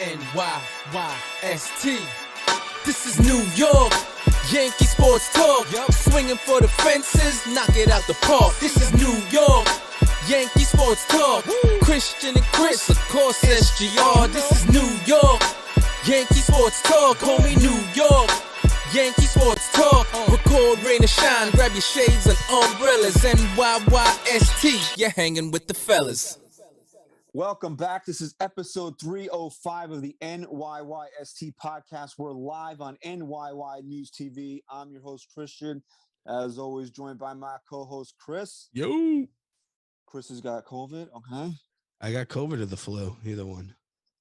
NYYST. This is New York, Yankee sports talk. Swinging for the fences, knock it out the park. This is New York, Yankee sports talk. Christian and Chris, of course SGR. This is New York, Yankee sports talk. Homie, New York, Yankee sports talk. Record, rain or shine, grab your shades and umbrellas. NYYST, you're hanging with the fellas. Welcome back. This is episode 305 of the NYYST podcast. We're live on NYYNewsTV. I'm your host, Christian. As always, joined by my co-host, Chris. Yo. Chris has got COVID, okay? I got COVID or the flu, either one.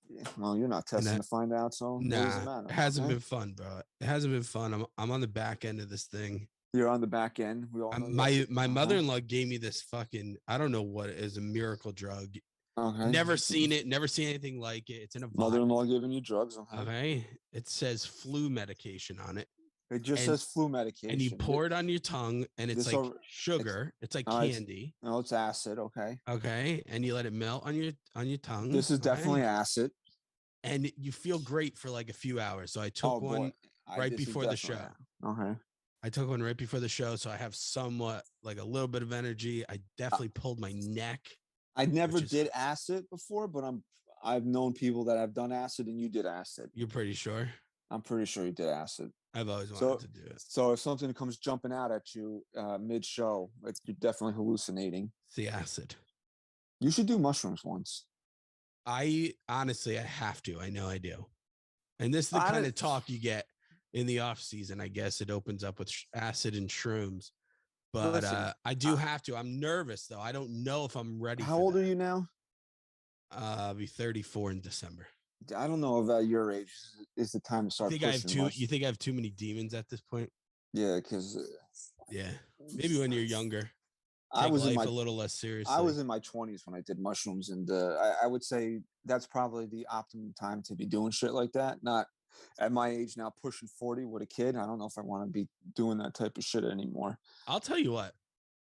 Yeah, well, you're not testing to find out, so it doesn't matter. It hasn't been fun, bro. It hasn't been fun. I'm on the back end of this thing. You're on the back end. We all know my mother-in-law gave me this fucking, I don't know what it is, a miracle drug. Okay. Never seen it. Never seen anything like it. It's in a vial. Mother-in-law giving you drugs. Okay. It says flu medication on it. It just says flu medication. And you pour it on your tongue, and it's like sugar. It's like candy. No, it's acid. Okay. Okay. And you let it melt on your tongue. This is definitely acid. And you feel great for like a few hours. So I took one right before the show. Okay. I took one right before the show, so I have somewhat like a little bit of energy. I definitely pulled my neck. I never did acid before, but I've known people that have done acid, and you did acid. You're pretty sure? I'm pretty sure you did acid. I've always wanted to do it. So if something comes jumping out at you mid-show, you're definitely hallucinating. It's the acid. You should do mushrooms once. I honestly have to. I know I do. And this is the kind of talk you get in the off season. I guess it opens up with acid and shrooms. But listen, I do have to. I'm nervous, though. I don't know if I'm ready. How old are you now? I'll be 34 in December. I don't know if at your age is the time to start. You think I have too many demons at this point? Yeah, because maybe when you're younger. I was life a little less seriously. I was in my 20s when I did mushrooms, and I would say that's probably the optimum time to be doing shit like that. Not at my age now, pushing 40 with a kid. I don't know if I want to be doing that type of shit anymore. I'll tell you what.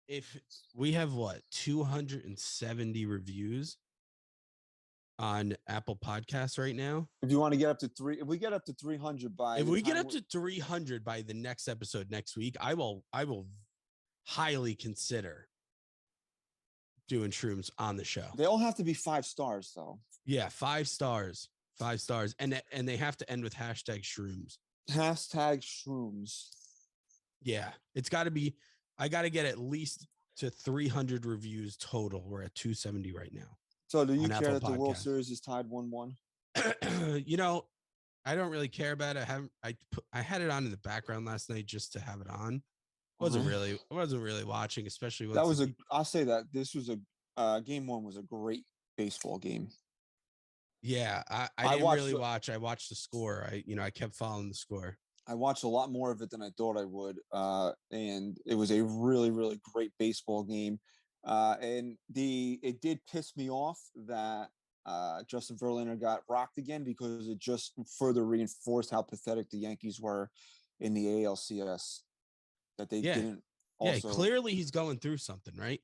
If we have 270 reviews on Apple Podcasts right now. If you want to get up to if we get up to 300 by the next episode next week, I will highly consider doing shrooms on the show. They all have to be 5 stars, though. Yeah, 5 stars. 5 stars. And they have to end with #shrooms. #shrooms. Yeah. It's got to be, I got to get at least to 300 reviews total. We're at 270 right now. So do you care that the World Series is tied 1-1? I don't really care about it. I had it on in the background last night just to have it on. I wasn't really watching, especially when I'll say that this was game 1 was a great baseball game. Yeah, I didn't really watch. I watched the score. I kept following the score. I watched a lot more of it than I thought I would. And it was a really, really great baseball game. And it did piss me off that Justin Verlander got rocked again, because it just further reinforced how pathetic the Yankees were in the ALCS. That they didn't. Also, clearly he's going through something, right?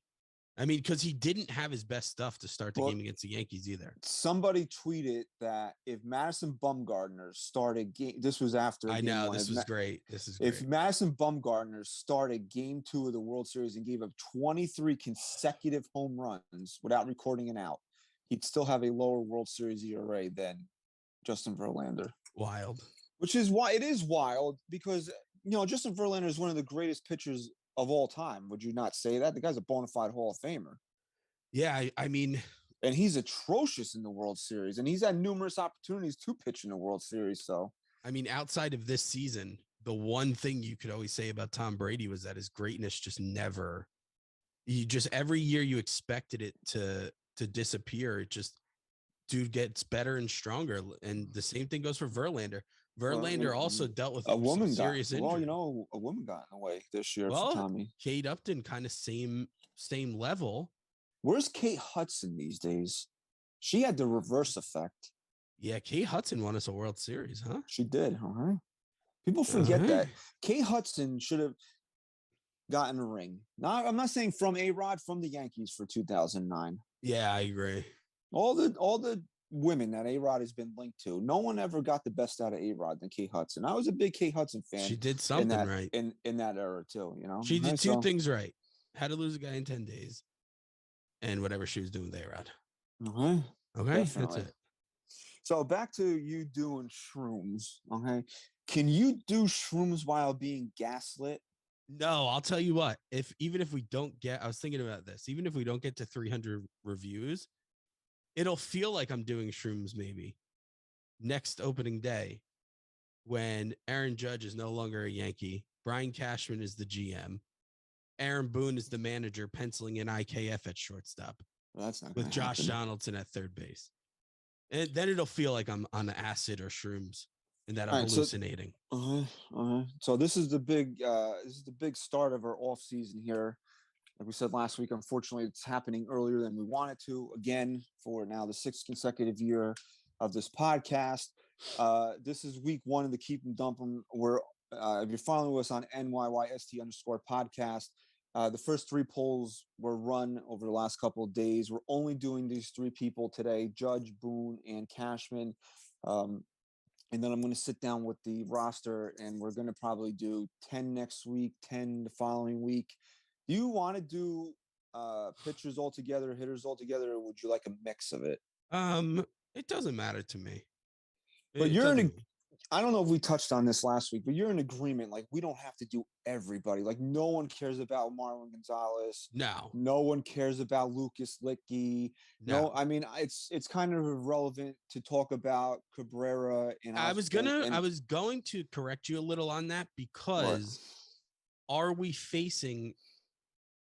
I mean, because he didn't have his best stuff to start the game against the Yankees either. Somebody tweeted that if Madison Bumgarner started this was after. I know, this was great. If Madison Bumgarner started game 2 of the World Series and gave up 23 consecutive home runs without recording an out, he'd still have a lower World Series ERA than Justin Verlander. Wild. Which is why it is wild, because Justin Verlander is one of the greatest pitchers of all time. Would you not say that? The guy's a bona fide Hall of Famer. Yeah, I mean, and he's atrocious in the World Series, and he's had numerous opportunities to pitch in the World Series. So, I mean, outside of this season, the one thing you could always say about Tom Brady was that his greatness just never. Every year you expected it to disappear. It just, dude gets better and stronger, and the same thing goes for Verlander. Verlander also dealt with some serious injury. Well, a woman got in the way this year for Tommy. Kate Upton, kind of same level. Where's Kate Hudson these days? She had the reverse effect. Yeah, Kate Hudson won us a World Series, huh? She did. All right. People forget that. Kate Hudson should have gotten a ring. Now, I'm not saying from A-Rod, from the Yankees for 2009. Yeah, I agree. All the women that A-Rod has been linked to, no one ever got the best out of A-Rod than Kate Hudson. I was a big Kate Hudson fan. She did in something that right. in that era too. You know, She did two So, things right. How to lose a guy in 10 days and whatever she was doing there, Rod. Okay, definitely. that's it. So back to you doing shrooms. Okay, can you do shrooms while being gaslit? No, I'll tell you what. Even if we don't get, I was thinking about this. Even if we don't get to 300 reviews, it'll feel like I'm doing shrooms maybe next opening day when Aaron Judge is no longer a Yankee. Brian Cashman is the GM. Aaron Boone is the manager, penciling in IKF at shortstop That's not with Josh happen. Donaldson at third base. And then it'll feel like I'm on acid or shrooms and that I'm All right, hallucinating. So this is the big start of our off season here. Like we said last week, unfortunately, it's happening earlier than we wanted to. Again, for now the 6th consecutive year of this podcast. This is week 1 of the Keep 'em Dump 'em. Where if you're following us on NYYST_podcast, the first 3 polls were run over the last couple of days. We're only doing these 3 people today: Judge, Boone, and Cashman. And then I'm going to sit down with the roster, and we're going to probably do 10 next week, 10 the following week. Do you want to do pitchers all together, hitters all together, or would you like a mix of it? It doesn't matter to me. But I don't know if we touched on this last week, but you're in agreement. Like, we don't have to do everybody. Like, no one cares about Marlon Gonzalez. No one cares about Lucas Licky. No, I mean, it's kind of irrelevant to talk about Cabrera and I was going to correct you a little on that because are we facing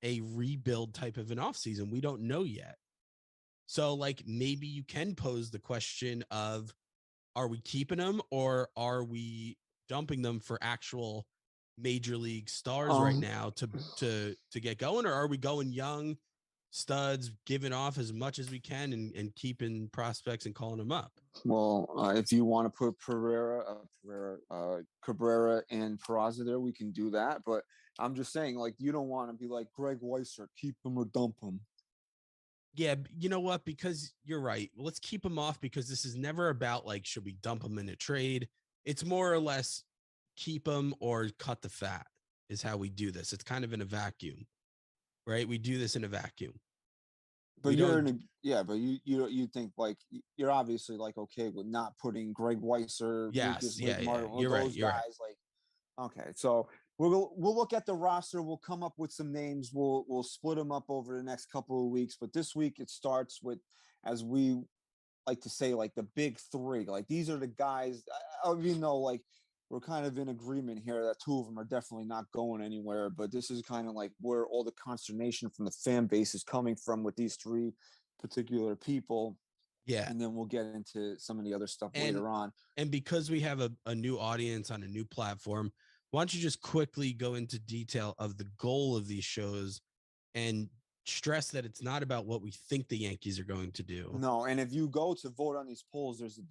a rebuild type of an offseason? We don't know yet. So, like, maybe you can pose the question of, are we keeping them or are we dumping them for actual major league stars right now to get going? Or are we going young studs, giving off as much as we can and keeping prospects and calling them up? Well, if you want to put Cabrera and Peraza there, we can do that. But I'm just saying, like, you don't want to be like Greg Weiser, keep him or dump him. Yeah, you know what? Because you're right. Let's keep them off because this is never about, like, should we dump them in a trade? It's more or less keep them or cut the fat is how we do this. It's kind of in a vacuum, right? We do this in a vacuum. But you think, like, you're obviously, like, okay with not putting Greg Weiser, Lucas Martin, you're those right, guys. Right. Like, okay, so we'll look at the roster. We'll come up with some names. We'll split them up over the next couple of weeks. But this week it starts with, as we like to say, like, the big 3. Like, these are the guys. Even though, like, we're kind of in agreement here that 2 of them are definitely not going anywhere. But this is kind of like where all the consternation from the fan base is coming from with these 3 particular people. Yeah. And then we'll get into some of the other stuff later on. And because we have a new audience on a new platform, why don't you just quickly go into detail of the goal of these shows and stress that it's not about what we think the Yankees are going to do. No, and if you go to vote on these polls, there's a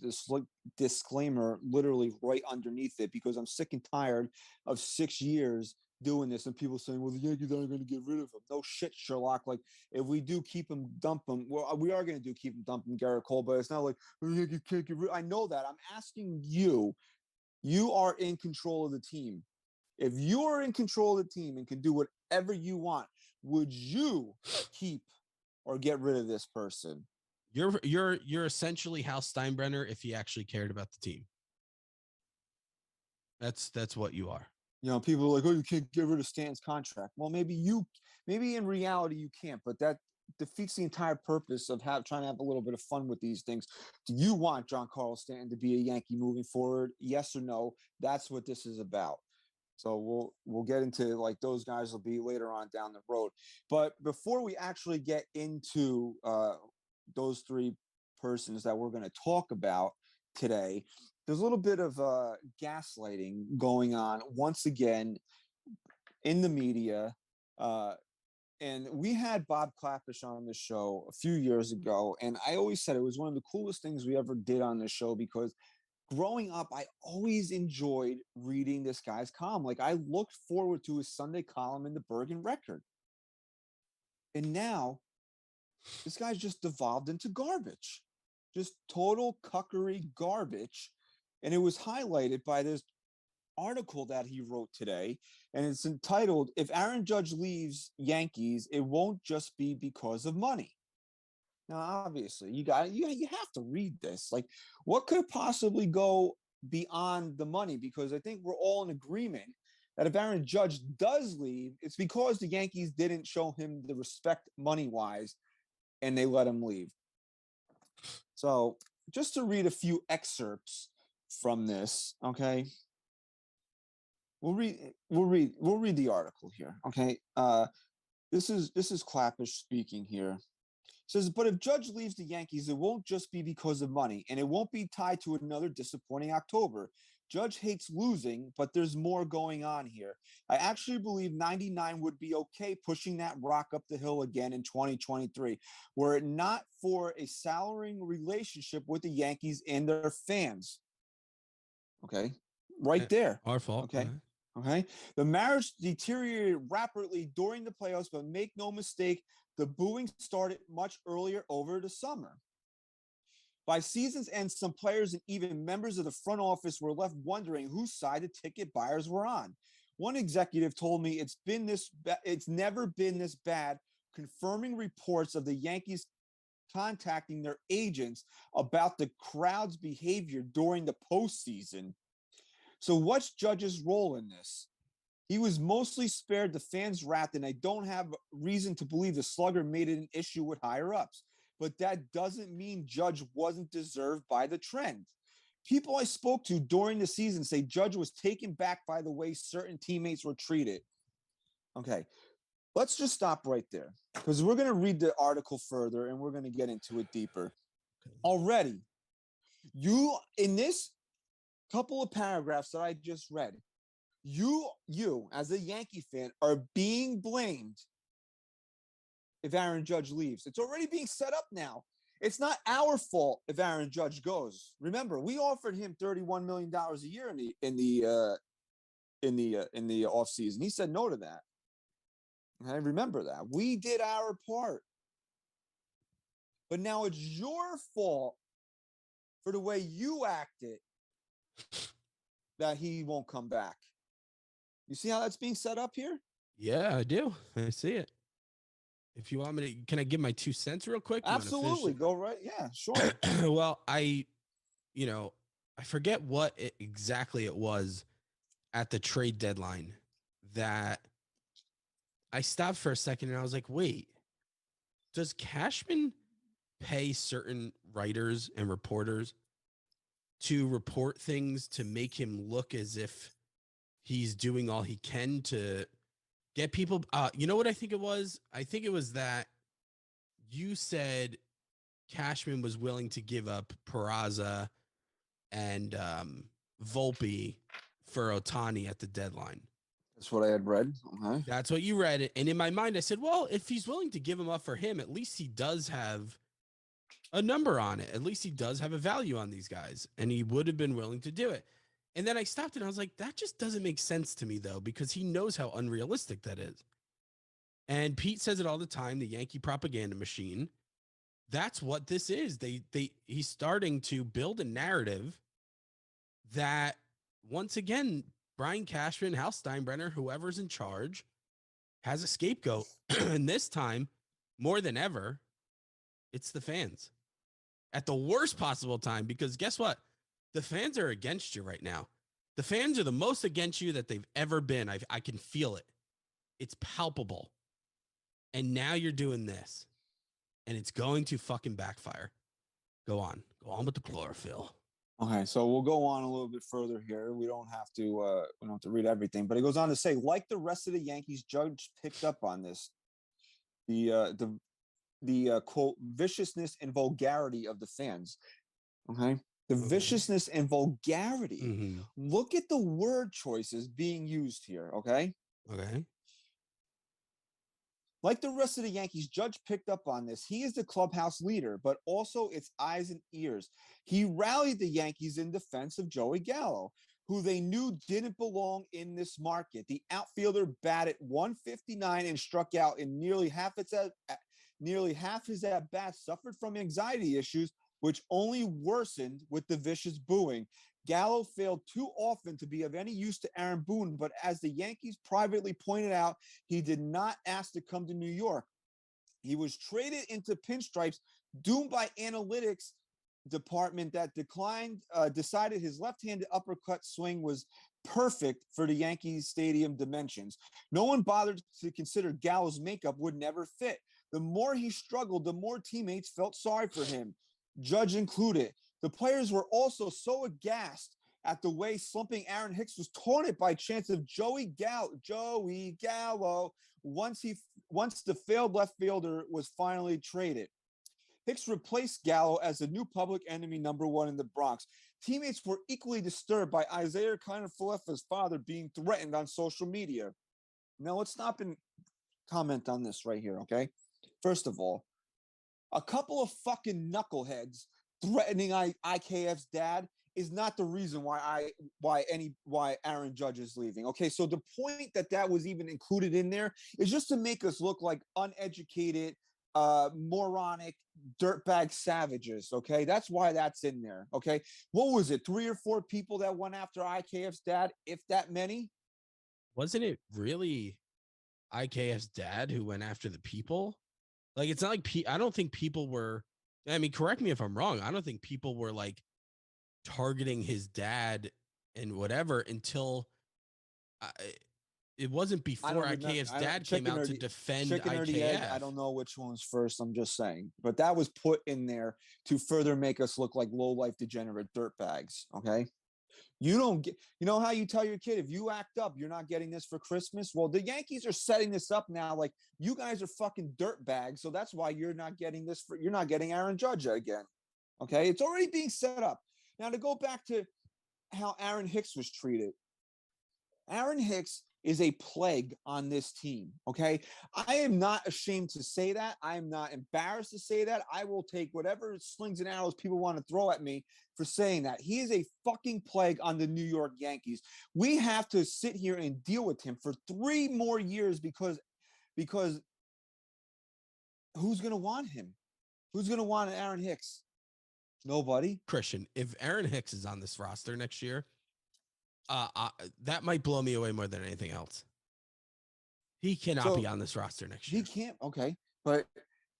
disclaimer literally right underneath it, because I'm sick and tired of 6 years doing this and people saying, well, the Yankees aren't going to get rid of him. No shit, Sherlock. Like, if we do keep him, dump him, well, we are going to do keep him, dump him, Garrett Cole, but it's not like, well, the Yankees can't get rid. I know that. I'm asking you. You are in control of the team. If you are in control of the team and can do whatever you want, would you keep or get rid of this person? You're essentially Hal Steinbrenner if he actually cared about the team. That's what you are. You know, people are like, oh, you can't get rid of Stan's contract. Well, maybe in reality you can't, but that defeats the entire purpose of trying to have a little bit of fun with these things. Do you want Giancarlo Stanton to be a Yankee moving forward? Yes or no? That's what this is about. So we'll get into, like, those guys will be later on down the road. But before we actually get into those 3 persons that we're going to talk about today, there's a little bit of gaslighting going on once again in the media. And we had Bob Clappish on the show a few years ago, and I always said it was one of the coolest things we ever did on the show, because growing up, I always enjoyed reading this guy's column. Like, I looked forward to his Sunday column in the Bergen Record. And now this guy's just devolved into garbage. just total cuckery garbage. And it was highlighted by this article that he wrote today, and it's entitled, "If Aaron Judge leaves Yankees, it won't just be because of money." Now, obviously, you have to read this. Like, what could possibly go beyond the money? Because I think we're all in agreement that if Aaron Judge does leave, it's because the Yankees didn't show him the respect money-wise, and they let him leave. So, just to read a few excerpts from this, okay? We'll read the article here, okay? This is Clappish speaking here. It says, but if Judge leaves the Yankees, it won't just be because of money, and it won't be tied to another disappointing October. Judge hates losing, but there's more going on here. I actually believe 99 would be okay pushing that rock up the hill again in 2023, were it not for a souring relationship with the Yankees and their fans. Okay, right there. Our fault. Okay. Okay. The marriage deteriorated rapidly during the playoffs, but make no mistake, the booing started much earlier over the summer. By season's end, some players and even members of the front office were left wondering whose side the ticket buyers were on. One executive told me it's never been this bad, confirming reports of the Yankees contacting their agents about the crowd's behavior during the postseason. So what's Judge's role in this? He was mostly spared the fans' wrath, and I don't have reason to believe the slugger made it an issue with higher-ups. But that doesn't mean Judge wasn't deserved by the trend. People I spoke to during the season say Judge was taken back by the way certain teammates were treated. Okay, let's just stop right there, because we're going to read the article further, and we're going to get into it deeper. Already, in this couple of paragraphs that I just read, you as a Yankee fan are being blamed if Aaron Judge leaves. It's already being set up now. It's not our fault if Aaron Judge goes. Remember, we offered him $31 million a year in the offseason. He said no to that. I remember that. We did our part. But now it's your fault for the way you acted that he won't come back. You see how that's being set up here? Yeah, I do. I see it. If you want me to, can I give my 2 cents real quick? Absolutely. Go right. Yeah, sure. Well, I forget what exactly it was at the trade deadline that I stopped for a second and I was like, wait, does Cashman pay certain writers and reporters to report things to make him look as if he's doing all he can to get people? You know what I think it was? I think it was that you said Cashman was willing to give up Peraza and Volpe for Ohtani at the deadline. That's what I had read. Okay. That's what you read. And in my mind, I said, well, if he's willing to give him up for him, at least he does have a number on it. At least he does have a value on these guys. And he would have been willing to do it. And then I stopped and I was like, that just doesn't make sense to me, though, because he knows how unrealistic that is. And Pete says it all the time, the Yankee propaganda machine. That's what this is. He's starting to build a narrative that, once again, Brian Cashman, Hal Steinbrenner, whoever's in charge, has a scapegoat. And this time, more than ever, it's the fans. At the worst possible time, because guess what? The fans are against you right now. The fans are the most against you that they've ever been. I can feel it. It's palpable. And now you're doing this. And it's going to fucking backfire. Go on with the chlorophyll. Okay, so we'll go on a little bit further here. We don't have to read everything, but it goes on to say, like the rest of the Yankees, Judge picked up on this. The quote, viciousness and vulgarity of the fans. Okay. The viciousness and vulgarity. Mm-hmm. Look at the word choices being used here. Okay. Okay. Like the rest of the Yankees, Judge picked up on this. He is the clubhouse leader, but also its eyes and ears. He rallied the Yankees in defense of Joey Gallo, who they knew didn't belong in this market. The outfielder batted .159 and struck out in nearly half his at-bats, suffered from anxiety issues, which only worsened with the vicious booing. Gallo failed too often to be of any use to Aaron Boone, but as the Yankees privately pointed out, he did not ask to come to New York. He was traded into pinstripes, doomed by analytics department that decided his left-handed uppercut swing was perfect for the Yankees stadium dimensions. No one bothered to consider Gallo's makeup would never fit. The more he struggled, the more teammates felt sorry for him, Judge included. The players were also so aghast at the way slumping Aaron Hicks was taunted by chants of Joey Gallo once the failed left fielder was finally traded. Hicks replaced Gallo as the new public enemy #1 in the Bronx. Teammates were equally disturbed by Isaiah Kiner-Falefa's father being threatened on social media. Now let's stop and comment on this right here, okay? First of all, a couple of fucking knuckleheads threatening IKF's dad is not the reason why Aaron Judge is leaving. Okay, so the point that was even included in there is just to make us look like uneducated, moronic dirtbag savages. Okay, that's why that's in there. Okay, what was it? 3 or 4 people that went after IKF's dad, if that many? Wasn't it really IKF's dad who went after the people? Like, it's not like I don't think people were. I mean, correct me if I'm wrong. I don't think people were like targeting his dad and whatever until it wasn't before IKF's dad came out to defend IKF. Egg, I don't know which one's first. I'm just saying, but that was put in there to further make us look like low-life degenerate dirtbags. Okay, you don't get. You know how you tell your kid, if you act up, you're not getting this for Christmas. Well, the Yankees are setting this up now. Like, you guys are fucking dirtbags, so that's why you're not getting this. You're not getting Aaron Judge again. Okay, it's already being set up. Now, to go back to how Aaron Hicks was treated, Aaron Hicks is a plague on this team, okay? I am not ashamed to say that. I am not embarrassed to say that. I will take whatever slings and arrows people want to throw at me for saying that. He is a fucking plague on the New York Yankees. We have to sit here and deal with him for 3 more years because who's going to want him? Who's going to want Aaron Hicks? Nobody. Christian, if Aaron Hicks is on this roster next year, that might blow me away more than anything else. He cannot be on this roster next year. He can't. Okay. But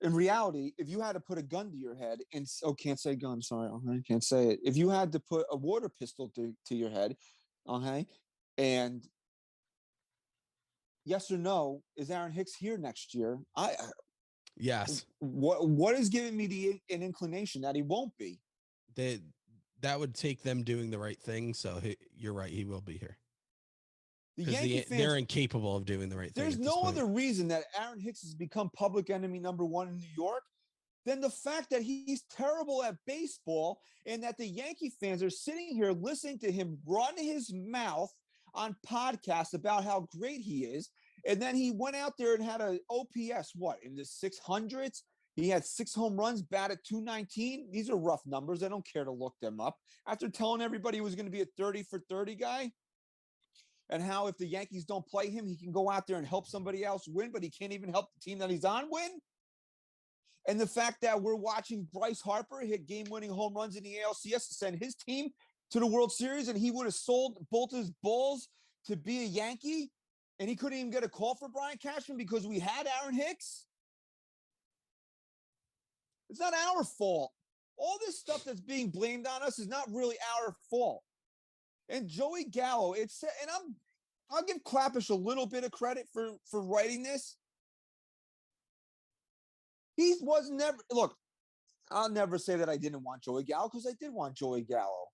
in reality, if you had to put a gun to your head and can't say gun. Sorry. Okay. Can't say it. If you had to put a water pistol to your head. Okay. And yes or no, is Aaron Hicks here next year? Yes. What is giving me an inclination that he won't be? That would take them doing the right thing. So you're right. He will be here. They're incapable of doing the right thing. There's no other reason that Aaron Hicks has become public enemy #1 in New York than the fact that he's terrible at baseball and that the Yankee fans are sitting here listening to him run his mouth on podcasts about how great he is. And then he went out there and had an OPS, in the 600s? He had 6 home runs, batted .219. These are rough numbers. I don't care to look them up. After telling everybody he was going to be a 30 for 30 guy, and how if the Yankees don't play him, he can go out there and help somebody else win, but he can't even help the team that he's on win. And the fact that we're watching Bryce Harper hit game-winning home runs in the ALCS to send his team to the World Series, and he would have sold both his balls to be a Yankee, and he couldn't even get a call for Brian Cashman because we had Aaron Hicks. It's not our fault. All this stuff that's being blamed on us is not really our fault. And Joey Gallo, I'll give Clappish a little bit of credit for writing this. He was never, look, I'll never say that I didn't want Joey Gallo because I did want Joey Gallo.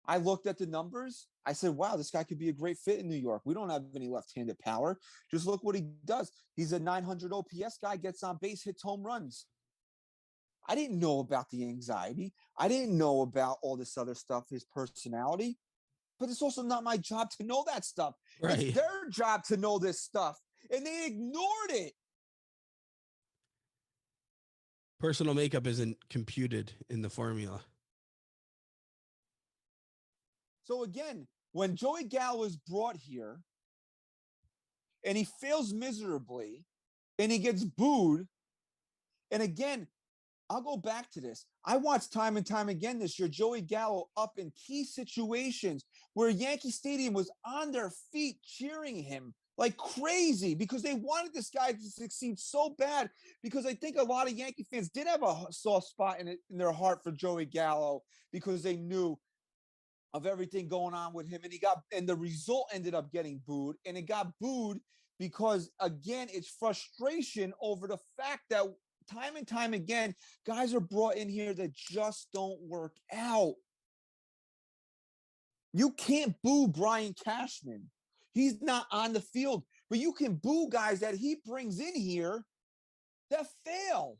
I looked at the numbers. I said, wow, this guy could be a great fit in New York. We don't have any left-handed power. Just look what he does. He's a 900 OPS guy, gets on base, hits home runs. I didn't know about the anxiety. I didn't know about all this other stuff, his personality. But it's also not my job to know that stuff. Right. It's their job to know this stuff. And they ignored it. Personal makeup isn't computed in the formula. So again, when Joey Gallo is brought here and he fails miserably and he gets booed, and again, I'll go back to this. I watched time and time again this year Joey Gallo up in key situations where Yankee Stadium was on their feet cheering him like crazy because they wanted this guy to succeed so bad. Because I think a lot of Yankee fans did have a soft spot in their heart for Joey Gallo because they knew of everything going on with him, and the result ended up getting booed, and it got booed because again, it's frustration over the fact that time and time again, guys are brought in here that just don't work out. You can't boo Brian Cashman. He's not on the field, but you can boo guys that he brings in here that fail.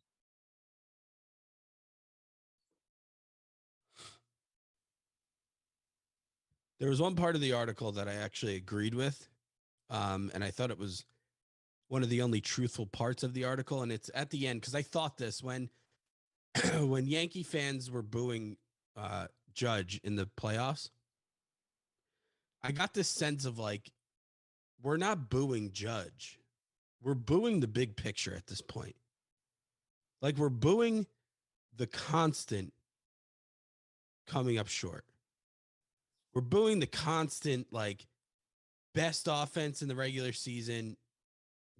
There was one part of the article that I actually agreed with, and I thought it was one of the only truthful parts of the article. And it's at the end because I thought this when when Yankee fans were booing Judge in the playoffs, I got this sense of like, we're not booing Judge. We're booing the big picture at this point. Like we're booing the constant coming up short. We're booing the constant, like, best offense in the regular season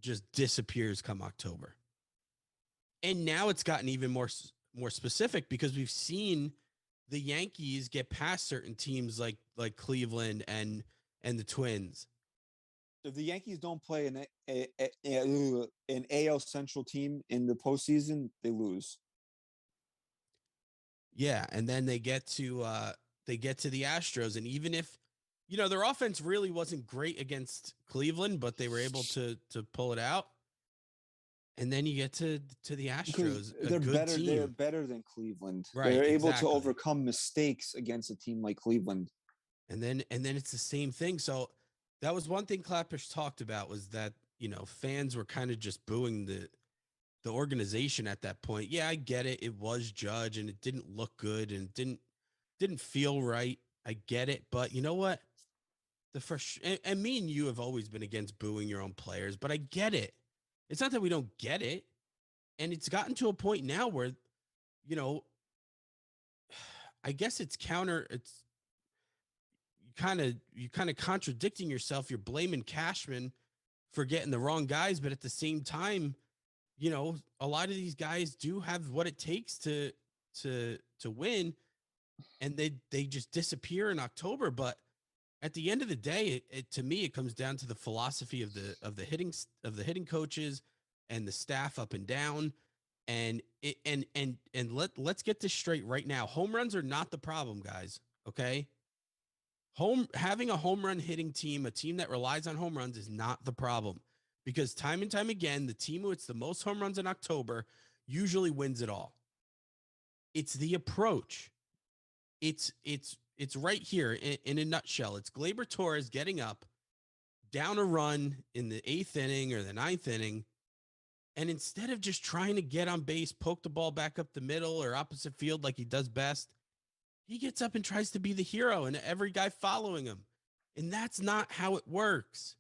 just disappears come October. And now it's gotten even more specific because we've seen the Yankees get past certain teams like Cleveland and the Twins. If the Yankees don't play an AL Central team in the postseason, they lose. Yeah, and then they get to the Astros, and even if their offense really wasn't great against Cleveland, but they were able to pull it out. And then you get to the Astros, they're better. Team. They're better than Cleveland. Right, they're able to overcome mistakes against a team like Cleveland. And then it's the same thing. So that was one thing Clappish talked about was that fans were kind of just booing the organization at that point. Yeah, I get it. It was Judge, and it didn't look good, and it didn't feel right. I get it, but you know what? And me and you have always been against booing your own players, but I get it. It's not that we don't get it. And it's gotten to a point now where, I guess it's you kind of contradicting yourself. You're blaming Cashman for getting the wrong guys, but at the same time, a lot of these guys do have what it takes to win, and they just disappear in October. But at the end of the day, to me, it comes down to the philosophy of the hitting coaches and the staff up and down. And let's get this straight right now. Home runs are not the problem, guys. Okay. Having a home run hitting team, a team that relies on home runs, is not the problem, because time and time again, the team who hits the most home runs in October usually wins it all. It's the approach. It's right here in a nutshell. It's Gleyber Torres getting up, down a run in the 8th inning or the 9th inning, and instead of just trying to get on base, poke the ball back up the middle or opposite field like he does best, he gets up and tries to be the hero and every guy following him. And that's not how it works.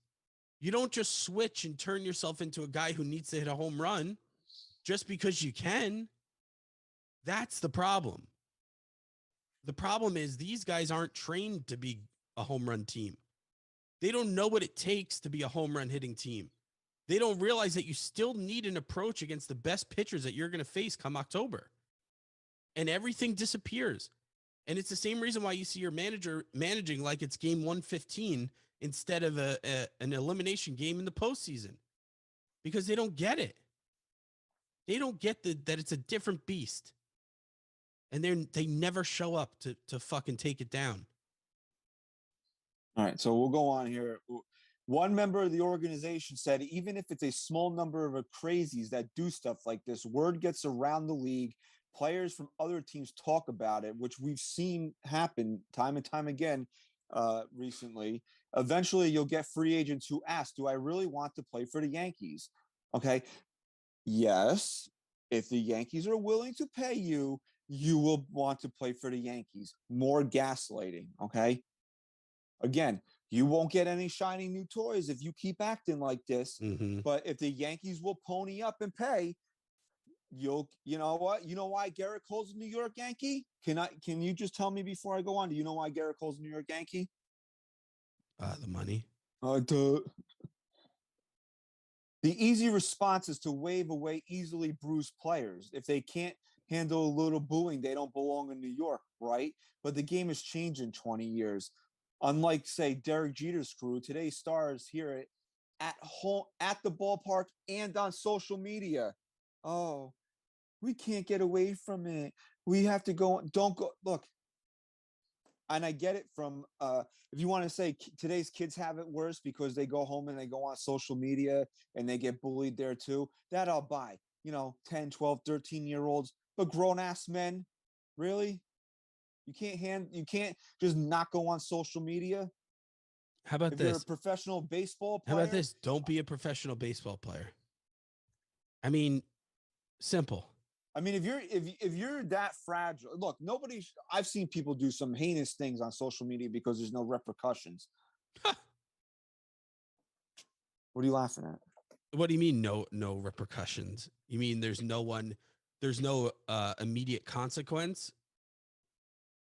You don't just switch and turn yourself into a guy who needs to hit a home run just because you can. That's the problem. The problem is these guys aren't trained to be a home run team. They don't know what it takes to be a home run hitting team. They don't realize that you still need an approach against the best pitchers that you're going to face come October. And everything disappears. And it's the same reason why you see your manager managing like it's game 115 instead of an elimination game in the postseason, because they don't get it. They don't get that it's a different beast. And they never show up to fucking take it down. All right, so we'll go on here. One member of the organization said, even if it's a small number of crazies that do stuff like this, word gets around the league. Players from other teams talk about it, which we've seen happen time and time again recently. Eventually, you'll get free agents who ask, do I really want to play for the Yankees? Okay. Yes. If the Yankees are willing to pay you, you will want to play for the Yankees. More gaslighting. Okay. Again, you won't get any shiny new toys if you keep acting like this. Mm-hmm. But if the Yankees will pony up and pay, You know what? You know why Garrett Cole's a New York Yankee? Can you just tell me before I go on? Do you know why Garrett Cole's a New York Yankee? The money. The easy response is to wave away easily bruised players. If they can't handle a little booing, they don't belong in New York, right? But the game has changed in 20 years. Unlike, say, Derek Jeter's crew, today's stars here at home, at the ballpark, and on social media. Oh, we can't get away from it. We have to go. Don't go. Look, and I get it from if you want to say today's kids have it worse because they go home and they go on social media and they get bullied there too. That I'll buy. 10, 12, 13-year-olds, but grown-ass men, really? You can't just not go on social media? How about If this? you're a professional baseball player? How about this? Don't be a professional baseball player. I mean, simple. I mean, if you're that fragile, look, I've seen people do some heinous things on social media because there's no repercussions. What are you laughing at? What do you mean no repercussions? You mean there's no immediate consequence?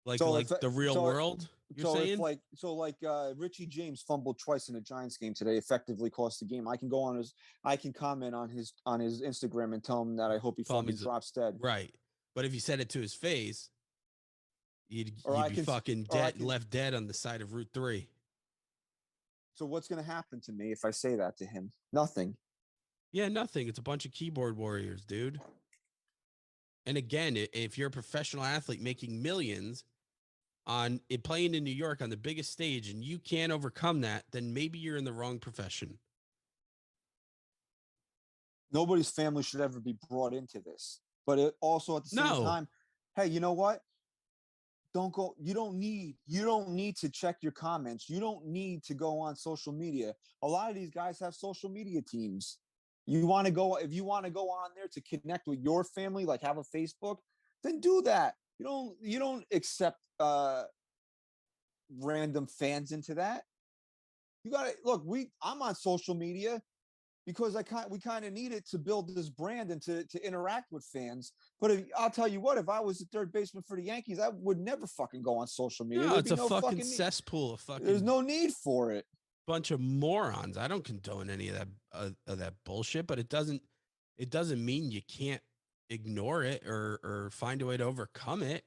Like the real world? You're saying? Richie James fumbled twice in a Giants game today, effectively cost the game. I can comment on his Instagram and tell him that I hope he fucking drops dead. Right. But if you said it to his face, you'd be fucking dead, left dead on the side of Route 3. So what's going to happen to me if I say that to him? Nothing. Yeah, nothing. It's a bunch of keyboard warriors, dude. And again, if you're a professional athlete making millions playing in New York on the biggest stage and you can't overcome that, then maybe you're in the wrong profession. Nobody's family should ever be brought into this. But it also at the same time, hey, you know what? Don't go. You don't need to check your comments. You don't need to go on social media. A lot of these guys have social media teams. If you want to go on there to connect with your family, like have a Facebook, then do that. You don't accept random fans into that. You got to look. I'm on social media because we kind of need it to build this brand and to interact with fans. But I'll tell you what, if I was the third baseman for the Yankees, I would never fucking go on social media. No, it's a fucking cesspool of fucking. There's no need for it. Bunch of morons. I don't condone any of that bullshit, but it doesn't mean you can't ignore it or find a way to overcome it.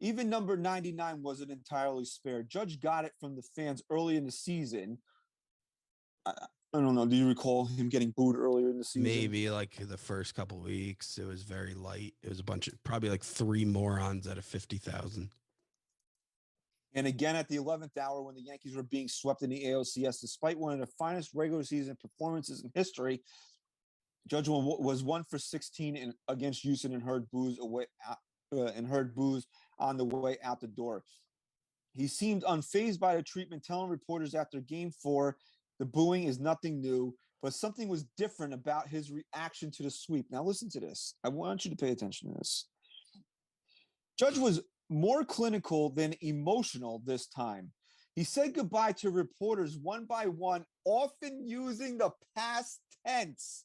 Even number 99 wasn't entirely spared. Judge got it from the fans early in the season. I don't know. Do you recall him getting booed earlier in the season? Maybe like the first couple of weeks. It was very light. It was a bunch of probably like 3 morons out of 50,000. And again, at the 11th hour, when the Yankees were being swept in the ALCS, despite one of the finest regular season performances in history, Judge was 1 for 16 against Houston and heard boos on the way out the door. He seemed unfazed by the treatment, telling reporters after Game 4, the booing is nothing new, but something was different about his reaction to the sweep. Now listen to this. I want you to pay attention to this. Judge was more clinical than emotional this time. He said goodbye to reporters one by one, often using the past tense.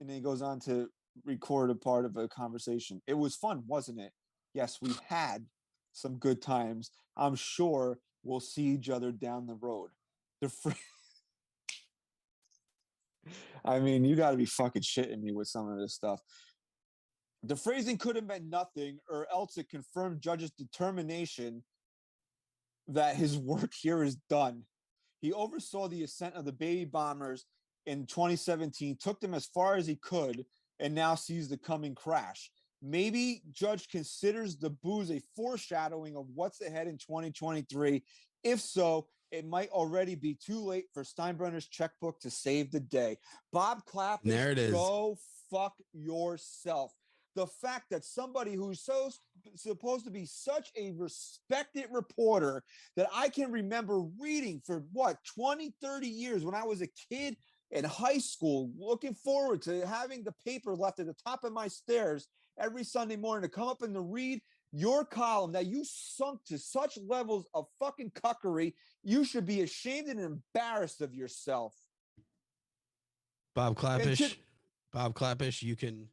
And then he goes on to record a part of a conversation. It was fun, wasn't it? Yes, we had some good times. I'm sure we'll see each other down the road. I mean, you got to be fucking shitting me with some of this stuff. The phrasing could have meant nothing, or else it confirmed Judge's determination that his work here is done. He oversaw the ascent of the Baby Bombers in 2017, took them as far as he could, and now sees the coming crash. Maybe Judge considers the boos a foreshadowing of what's ahead in 2023. If so, it might already be too late for Steinbrenner's checkbook to save the day. Bob Clappish, there it is. Go fuck yourself. The fact that somebody who's so supposed to be such a respected reporter that I can remember reading for 20, 30 years when I was a kid in high school, looking forward to having the paper left at the top of my stairs every Sunday morning to come up and to read your column that you sunk to such levels of fucking cuckery. You should be ashamed and embarrassed of yourself. Bob Clappish. Bob Clappish, you can.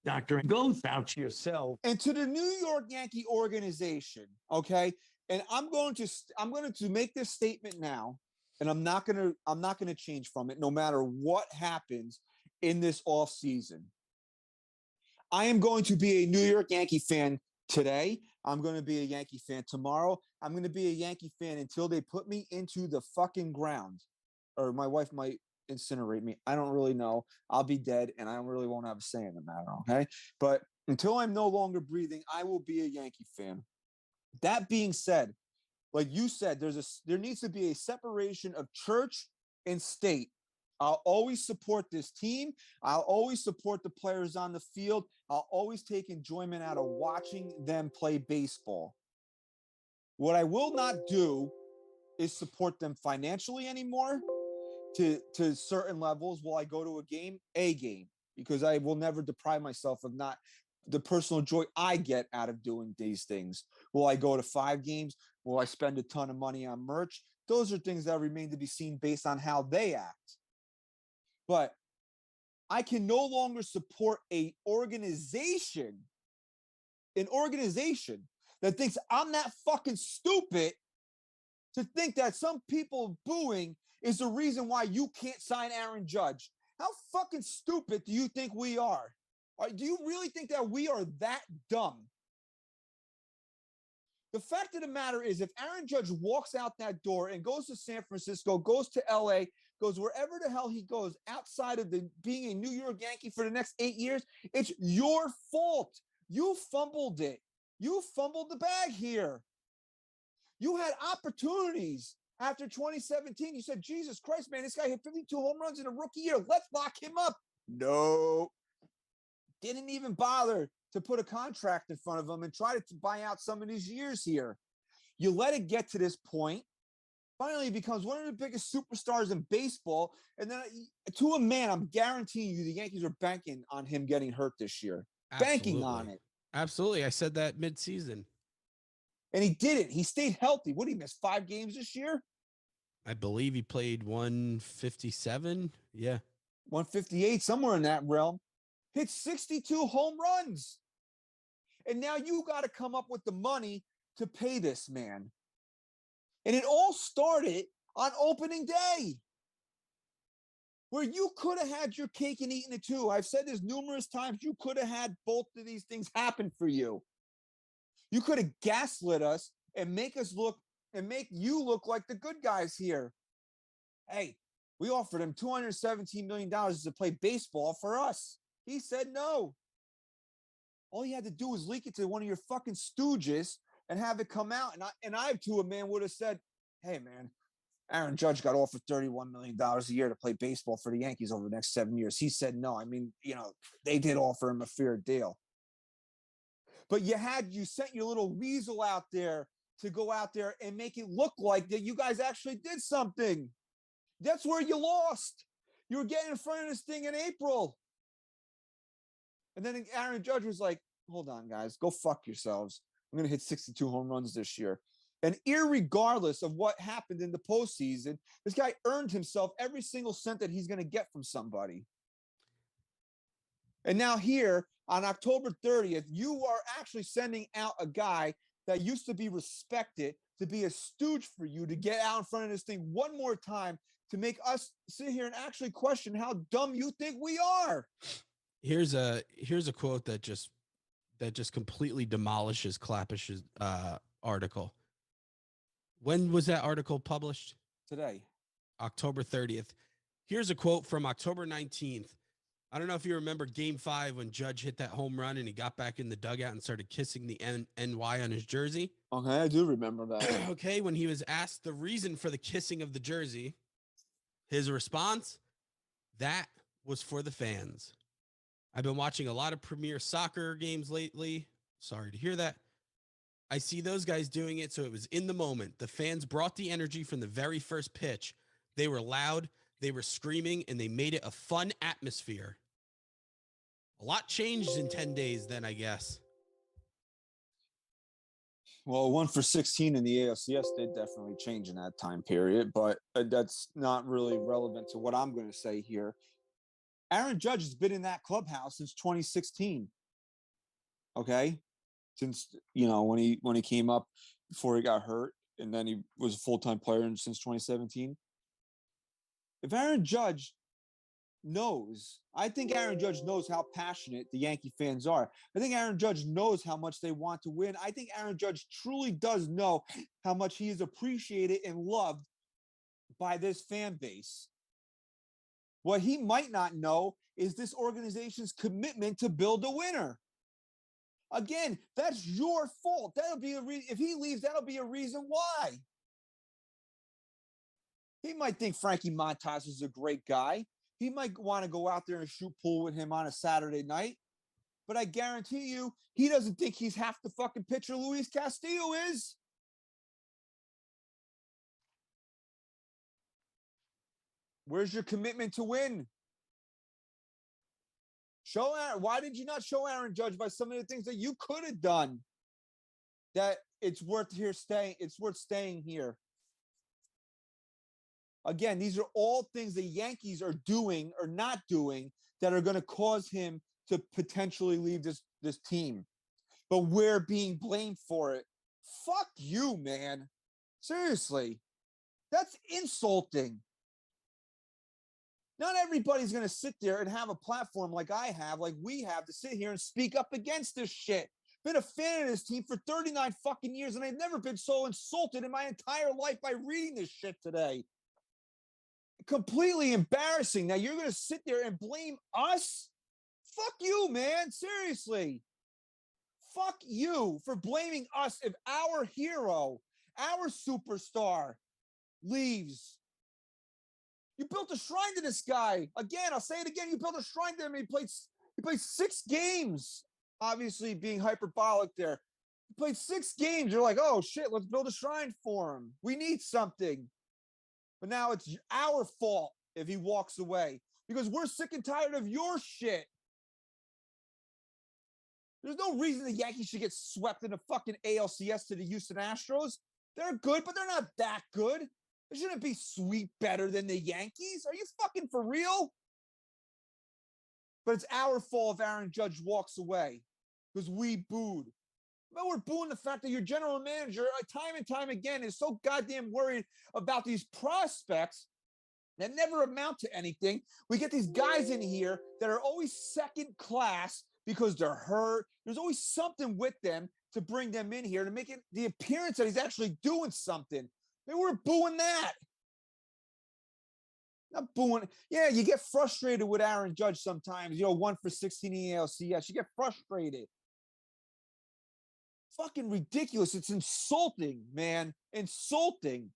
Doctor, go vouch yourself. And to the New York Yankee organization, okay? And I'm going to make this statement now, and I'm not going to change from it no matter what happens in this offseason. I am going to be a New York Yankee fan today. I'm going to be a Yankee fan tomorrow. I'm going to be a Yankee fan until they put me into the fucking ground, or my wife might incinerate me. I don't really know. I'll be dead, and I really won't have a say in the matter, okay? But until I'm no longer breathing, I will be a Yankee fan. That being said, like you said, there needs to be a separation of church and state. I'll always support this team. I'll always support the players on the field. I'll always take enjoyment out of watching them play baseball. What I will not do is support them financially anymore to certain levels. Will I go to a game? Because I will never deprive myself of not the personal joy I get out of doing these things. Will I go to 5 games? Will I spend a ton of money on merch? Those are things that remain to be seen based on how they act. But I can no longer support an organization that thinks I'm that fucking stupid to think that some people booing is the reason why you can't sign Aaron Judge. How fucking stupid do you think we are? Do you really think that we are that dumb? The fact of the matter is, if Aaron Judge walks out that door and goes to San Francisco, goes to LA, goes wherever the hell he goes outside of being a New York Yankee for the next 8 years, it's your fault. You fumbled it. You fumbled the bag here. You had opportunities after 2017. You said, Jesus Christ, man, this guy hit 52 home runs in a rookie year. Let's lock him up. No. Didn't even bother to put a contract in front of him and try to buy out some of these years here. You let it get to this point. Finally, he becomes one of the biggest superstars in baseball. And then to a man, I'm guaranteeing you the Yankees are banking on him getting hurt this year. Absolutely. Banking on it. Absolutely. I said that mid-season. And he didn't. He stayed healthy. What, did he miss 5 games this year? I believe he played 157. Yeah. 158, somewhere in that realm. Hit 62 home runs. And now you got to come up with the money to pay this man. And it all started on opening day, where you could have had your cake and eaten it too. I've said this numerous times. You could have had both of these things happen for you. You could have gaslit us and make you look like the good guys here. Hey, we offered him $217 million to play baseball for us. He said no. All he had to do was leak it to one of your fucking stooges and have it come out. And I to a man would have said, hey, man, Aaron Judge got offered $31 million a year to play baseball for the Yankees over the next 7 years. He said no. I mean, they did offer him a fair deal. But you sent your little weasel out there to go out there and make it look like that you guys actually did something. That's where you lost. You were getting in front of this thing in April. And then Aaron Judge was like, hold on, guys, go fuck yourselves. I'm going to hit 62 home runs this year. And irregardless of what happened in the postseason, this guy earned himself every single cent that he's going to get from somebody. And now here on October 30th, you are actually sending out a guy that used to be respected to be a stooge for you to get out in front of this thing one more time to make us sit here and actually question how dumb you think we are. Here's a quote that just completely demolishes Clappish's article. When was that article published? Today. October 30th. Here's a quote from October 19th. I don't know if you remember Game 5 when Judge hit that home run and he got back in the dugout and started kissing the NY on his jersey. Okay, I do remember that. Okay, when he was asked the reason for the kissing of the jersey, his response, that was for the fans. I've been watching a lot of Premier Soccer games lately. Sorry to hear that. I see those guys doing it, so it was in the moment. The fans brought the energy from the very first pitch. They were loud, they were screaming, and they made it a fun atmosphere. A lot changed in 10 days then, I guess. Well, 1 for 16 in the ALCS did definitely change in that time period, but that's not really relevant to what I'm going to say here. Aaron Judge has been in that clubhouse since 2016. Okay, since when he came up before he got hurt, and then he was a full-time player since 2017. If Aaron Judge knows, I think Aaron Judge knows how passionate the Yankee fans are. I think Aaron Judge knows how much they want to win. I think Aaron Judge truly does know how much he is appreciated and loved by this fan base. What he might not know is this organization's commitment to build a winner. Again, that's your fault. That'll be a reason. If he leaves, that'll be a reason why. He might think Frankie Montas is a great guy. He might want to go out there and shoot pool with him on a Saturday night. But I guarantee you, he doesn't think he's half the fucking pitcher Luis Castillo is. Where's your commitment to win? Show Aaron. Why did you not show Aaron Judge by some of the things that you could have done? That it's worth staying. It's worth staying here. Again, these are all things the Yankees are doing or not doing that are going to cause him to potentially leave this team. But we're being blamed for it. Fuck you, man. Seriously. That's insulting. Not everybody's going to sit there and have a platform like I have, like we have, to sit here and speak up against this shit. Been a fan of this team for 39 fucking years, and I've never been so insulted in my entire life by reading this shit today. Completely embarrassing. Now you're going to sit there and blame us? Fuck you, man. Seriously. Fuck you for blaming us if our hero, our superstar, leaves. You built a shrine to this guy. Again, I'll say it again. You built a shrine to him. He played 6 games. Obviously being hyperbolic there. He played 6 games. You're like, oh shit, let's build a shrine for him. We need something. But now it's our fault if he walks away because we're sick and tired of your shit. There's no reason the Yankees should get swept in the fucking ALCS to the Houston Astros. They're good, but they're not that good. They shouldn't be sweet better than the Yankees. Are you fucking for real? But it's our fault if Aaron Judge walks away because we booed. But we're booing the fact that your general manager, time and time again, is so goddamn worried about these prospects that never amount to anything. We get these guys in here that are always second class because they're hurt. There's always something with them to bring them in here to make it the appearance that he's actually doing something. They were booing that. Not booing. Yeah, you get frustrated with Aaron Judge sometimes. 1 for 16 in the ALCS. You get frustrated. Fucking ridiculous. It's insulting, man. Insulting.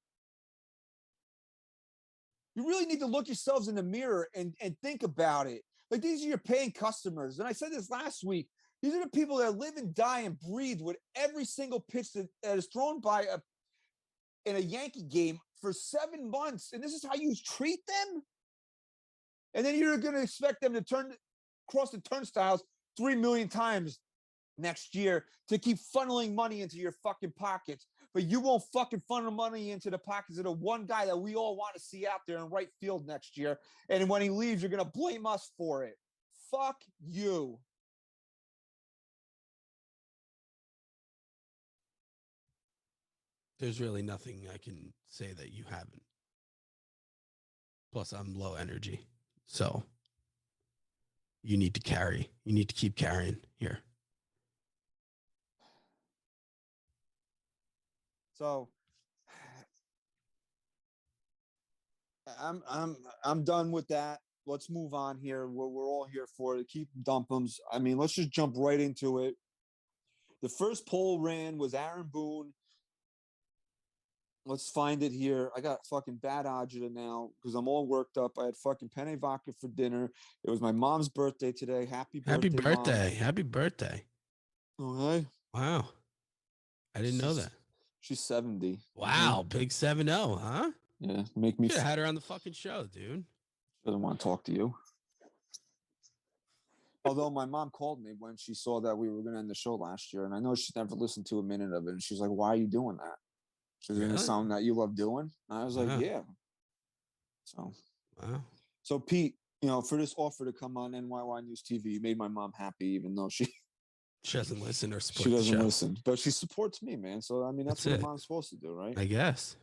You really need to look yourselves in the mirror and think about it. Like, these are your paying customers. And I said this last week. These are the people that live and die and breathe with every single pitch that is thrown by in a Yankee game for 7 months. And this is how you treat them? And then you're going to expect them to cross the turnstiles 3 million times next year to keep funneling money into your fucking pockets. But you won't fucking funnel money into the pockets of the one guy that we all want to see out there in right field next year. And when he leaves, you're going to blame us for it. Fuck you. There's really nothing I can say that you haven't. Plus, I'm low energy. So you need to carry. You need to keep carrying here. So I'm done with that. Let's move on here. We're all here for it. Keep dumpums. I mean, let's just jump right into it. The first poll ran was Aaron Boone. Let's find it here. I got fucking bad agita now because I'm all worked up. I had fucking penne vodka for dinner. It was my mom's birthday today. Happy birthday, Happy birthday. Mom. Happy birthday. Okay. Wow. I didn't know that. She's 70. Wow. Big 7-0, huh? Yeah. Make me. Should have had her on the fucking show, dude. Doesn't want to talk to you. Although my mom called me when she saw that we were going to end the show last year. And I know she's never listened to a minute of it. And she's like, why are you doing that? She's really? It's something that you love doing. And I was like, yeah. So, wow. So Pete, for this offer to come on NYYNewsTV made my mom happy, even though she doesn't listen or support she the doesn't show. listen, but she supports me, man. So I mean, that's what a mom's supposed to do, right? I guess.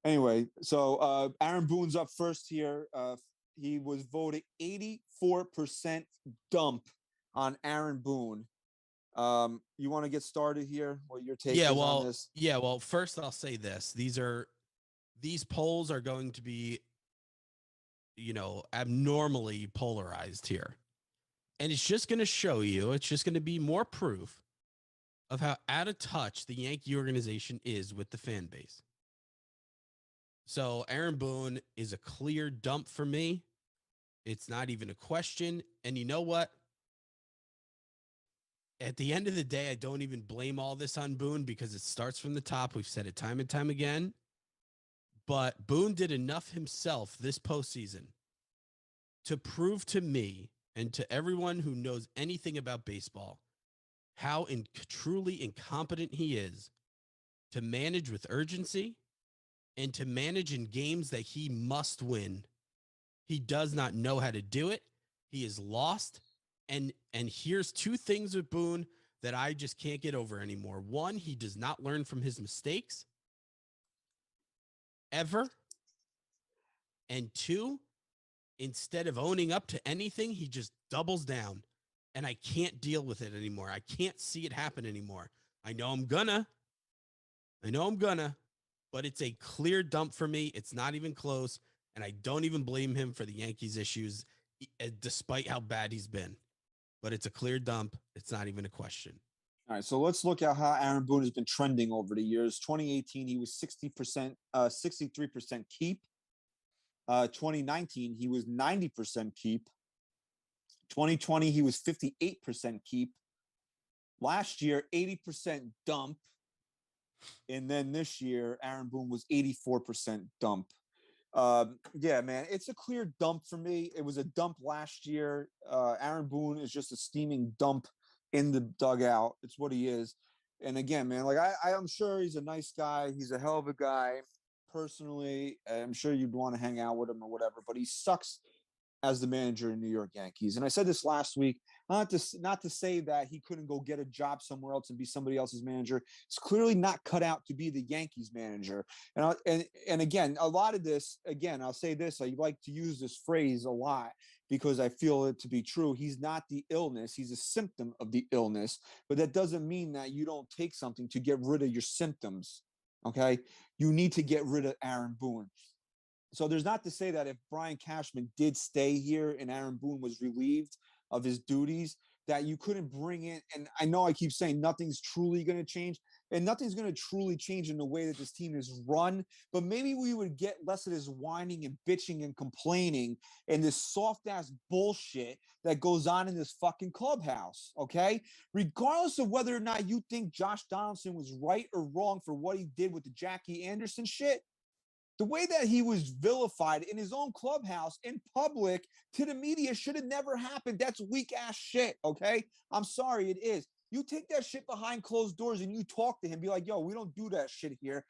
Anyway, so Aaron Boone's up first here. He was voted 84% dump on Aaron Boone. You want to get started here? What your take is on this? Yeah, well, first I'll say this. These polls are going to be, abnormally polarized here. And it's just going to show you, it's just going to be more proof of how out of touch the Yankee organization is with the fan base. So Aaron Boone is a clear dump for me. It's not even a question. And you know what? At the end of the day, I don't even blame all this on Boone because it starts from the top. We've said it time and time again. But Boone did enough himself this postseason to prove to me and to everyone who knows anything about baseball how truly incompetent he is to manage with urgency and to manage in games that he must win. He does not know how to do it. He is lost. And here's two things with Boone that I just can't get over anymore. One, he does not learn from his mistakes ever. And two, instead of owning up to anything, he just doubles down. And I can't deal with it anymore. I can't see it happen anymore. I know I'm gonna, but it's a clear dump for me. It's not even close. And I don't even blame him for the Yankees issues, despite how bad he's been. But it's a clear dump. It's not even a question. All right, so let's look at how Aaron Boone has been trending over the years. 2018, he was 60%, 63% keep. 2019, he was 90% keep. 2020, he was 58% keep. Last year, 80% dump. And then this year, Aaron Boone was 84% dump. Yeah, man, it's a clear dump for me. It was a dump last year. Aaron Boone is just a steaming dump in the dugout. It's what he is. And again, man, like I'm sure he's a nice guy. He's a hell of a guy. Personally, I'm sure you'd want to hang out with him or whatever, but he sucks as the manager in New York Yankees. And I said this last week, not to say that he couldn't go get a job somewhere else and be somebody else's manager. It's clearly not cut out to be the Yankees manager. And again, a lot of this, again, I'll say this, I like to use this phrase a lot because I feel it to be true. He's not the illness. He's a symptom of the illness, but that doesn't mean that you don't take something to get rid of your symptoms. Okay. You need to get rid of Aaron Boone. So there's not to say that if Brian Cashman did stay here and Aaron Boone was relieved of his duties, that you couldn't bring in, and I know I keep saying nothing's truly going to change, and nothing's going to truly change in the way that this team is run, but maybe we would get less of this whining and bitching and complaining and this soft-ass bullshit that goes on in this fucking clubhouse, okay? Regardless of whether or not you think Josh Donaldson was right or wrong for what he did with the Jackie Anderson shit, the way that he was vilified in his own clubhouse in public to the media should have never happened. That's weak ass shit. Okay. I'm sorry. It is. You take that shit behind closed doors and you talk to him, be like, yo, we don't do that shit here.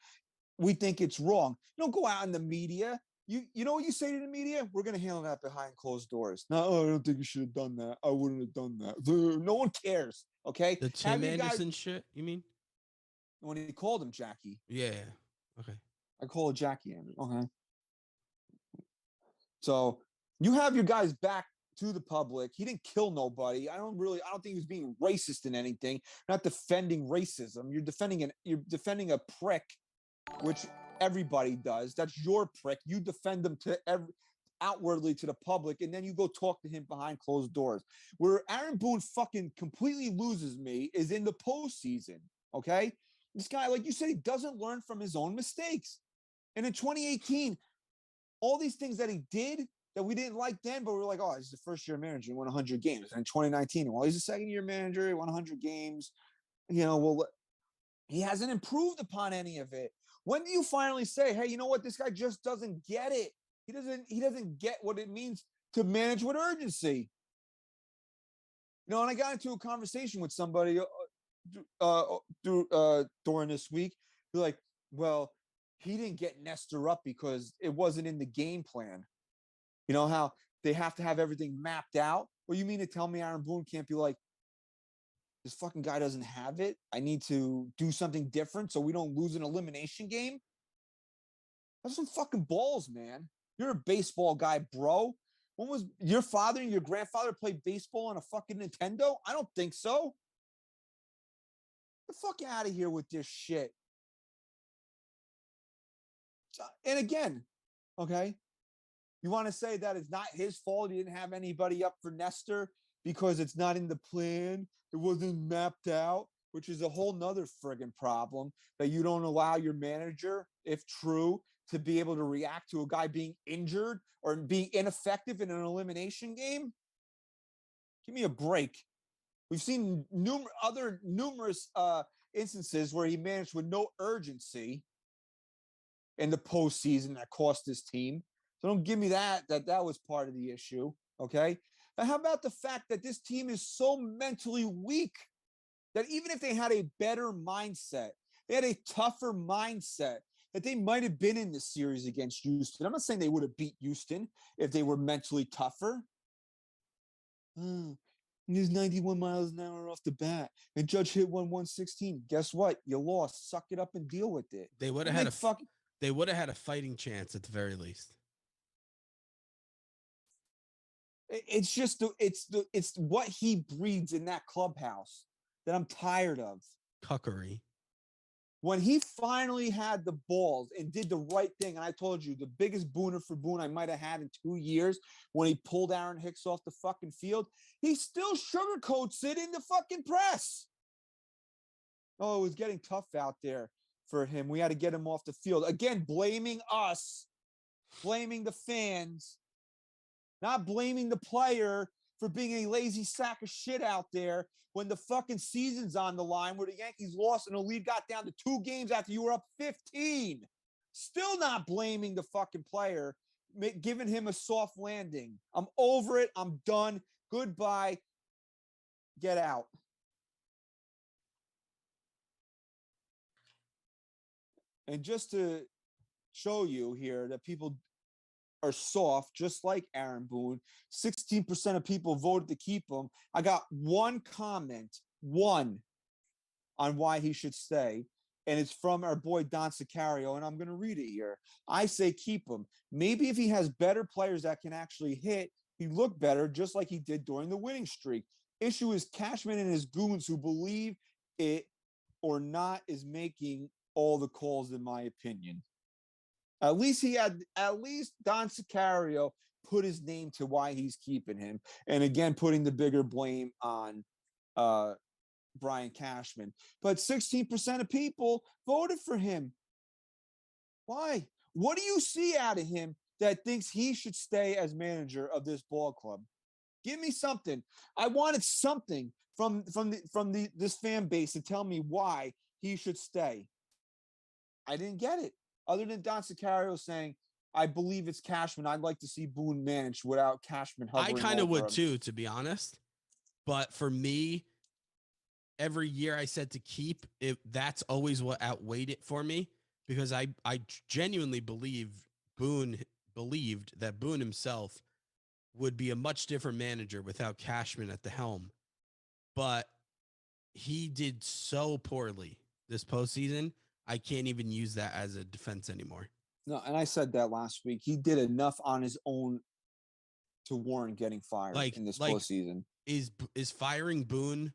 We think it's wrong. You don't go out in the media. You know what you say to the media? We're going to handle that behind closed doors. No, I don't think you should have done that. I wouldn't have done that. No one cares. Okay. The Tim Anderson shit, you mean? When he called him Jackie. Yeah. Okay. I call it Jackie Anderson. Okay. So you have your guys back to the public. He didn't kill nobody. I don't think he was being racist in anything. You're not defending racism. You're defending a prick, which everybody does. That's your prick. You defend them outwardly to the public, and then you go talk to him behind closed doors. Where Aaron Boone fucking completely loses me is in the postseason. Okay. This guy, like you said, he doesn't learn from his own mistakes. And in 2018, all these things that he did that we didn't like then, but we were like, oh, he's the first-year manager. He won 100 games. And in 2019, well, he's a second-year manager. He won 100 games. Well, he hasn't improved upon any of it. When do you finally say, hey, you know what? This guy just doesn't get it. He doesn't get what it means to manage with urgency. And I got into a conversation with somebody during this week. They're like, well, he didn't get Nestor up because it wasn't in the game plan. You know how they have to have everything mapped out? Well, you mean to tell me Aaron Boone can't be like, this fucking guy doesn't have it? I need to do something different so we don't lose an elimination game? That's some fucking balls, man. You're a baseball guy, bro. When was your father and your grandfather played baseball on a fucking Nintendo? I don't think so. Get the fuck out of here with this shit. And again, okay, you want to say that it's not his fault he didn't have anybody up for Nestor because it's not in the plan, it wasn't mapped out, which is a whole nother friggin' problem that you don't allow your manager, if true, to be able to react to a guy being injured or being ineffective in an elimination game. Give me a break. We've seen numerous instances where he managed with no urgency in the postseason that cost his team. So don't give me that was part of the issue, okay? But how about the fact that this team is so mentally weak that even if they had a better mindset, they had a tougher mindset, that they might have been in this series against Houston. I'm not saying they would have beat Houston if they were mentally tougher. He's 91 miles an hour off the bat, and Judge hit 116. Guess what? You lost. Suck it up and deal with it. They would have had they would have had a fighting chance at the very least. It's just it's what he breeds in that clubhouse that I'm tired of. Cuckery. When he finally had the balls and did the right thing, and I told you, the biggest booner for Boone I might have had in 2 years, when he pulled Aaron Hicks off the fucking field, he still sugarcoats it in the fucking press. Oh, it was getting tough out there for him. We had to get him off the field. Again, blaming us, blaming the fans, not blaming the player for being a lazy sack of shit out there when the fucking season's on the line, where the Yankees lost and the lead got down to 2 games after you were up 15. Still not blaming the fucking player, giving him a soft landing. I'm over it. I'm done. Goodbye. Get out. And just to show you here that people are soft, just like Aaron Boone, 16% of people voted to keep him. I got one comment, one, on why he should stay, and it's from our boy Don Sicario, and I'm going to read it here. I say keep him. Maybe if he has better players that can actually hit, he'd look better, just like he did during the winning streak. Issue is Cashman and his goons who believe it or not is making all the calls, in my opinion. At least Don Sicario put his name to why he's keeping him. And again, putting the bigger blame on Brian Cashman. But 16% of people voted for him. Why? What do you see out of him that thinks he should stay as manager of this ball club? Give me something. I wanted something from this fan base to tell me why he should stay. I didn't get it. Other than Don Sicario saying, I believe it's Cashman. I'd like to see Boone managed without Cashman hovering. I kind of would him. too, to be honest. But for me, every year I said to keep it. That's always what outweighed it for me, because I genuinely believed that Boone himself would be a much different manager without Cashman at the helm. But he did so poorly this postseason. I can't even use that as a defense anymore. No, and I said that last week. He did enough on his own to warrant getting fired in this postseason. Is firing Boone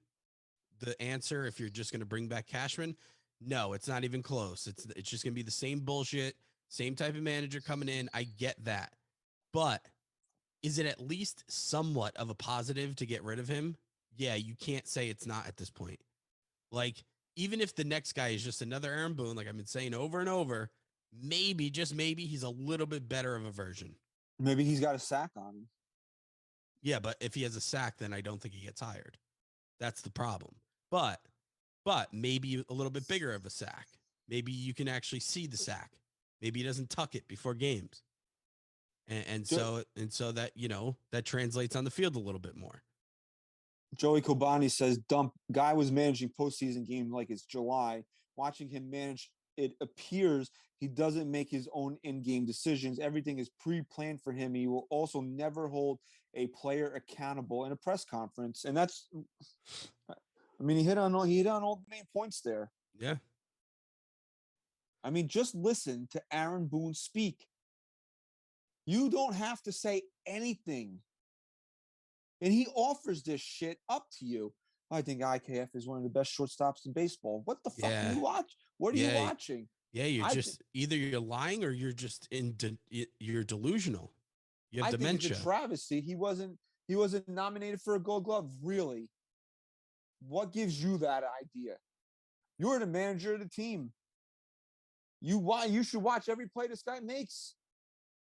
the answer if you're just going to bring back Cashman? No, it's not even close. It's just going to be the same bullshit, same type of manager coming in. I get that. But is it at least somewhat of a positive to get rid of him? Yeah, you can't say it's not at this point. Like, even if the next guy is just another Aaron Boone, like I've been saying over and over, maybe, just maybe, he's a little bit better of a version. Maybe he's got a sack on him. Yeah, but if he has a sack, then I don't think he gets hired. That's the problem. But maybe a little bit bigger of a sack. Maybe you can actually see the sack. Maybe he doesn't tuck it before games. And so that, that translates on the field a little bit more. Joey Kobani says, guy was managing postseason game like it's July. Watching him manage it appears he doesn't make his own in-game decisions. Everything is pre-planned for him. He will also never hold a player accountable in a press conference, and that's. I mean, he hit on all the main points there. Yeah. I mean, just listen to Aaron Boone speak. You don't have to say anything. And he offers this shit up to you. I think IKF is one of the best shortstops in baseball. What the fuck are you watching? What are you watching? Yeah, either you're lying or you're just you're delusional. You have dementia. Think it's a travesty. He wasn't nominated for a Gold Glove. Really? What gives you that idea? You're the manager of the team. You should watch every play this guy makes.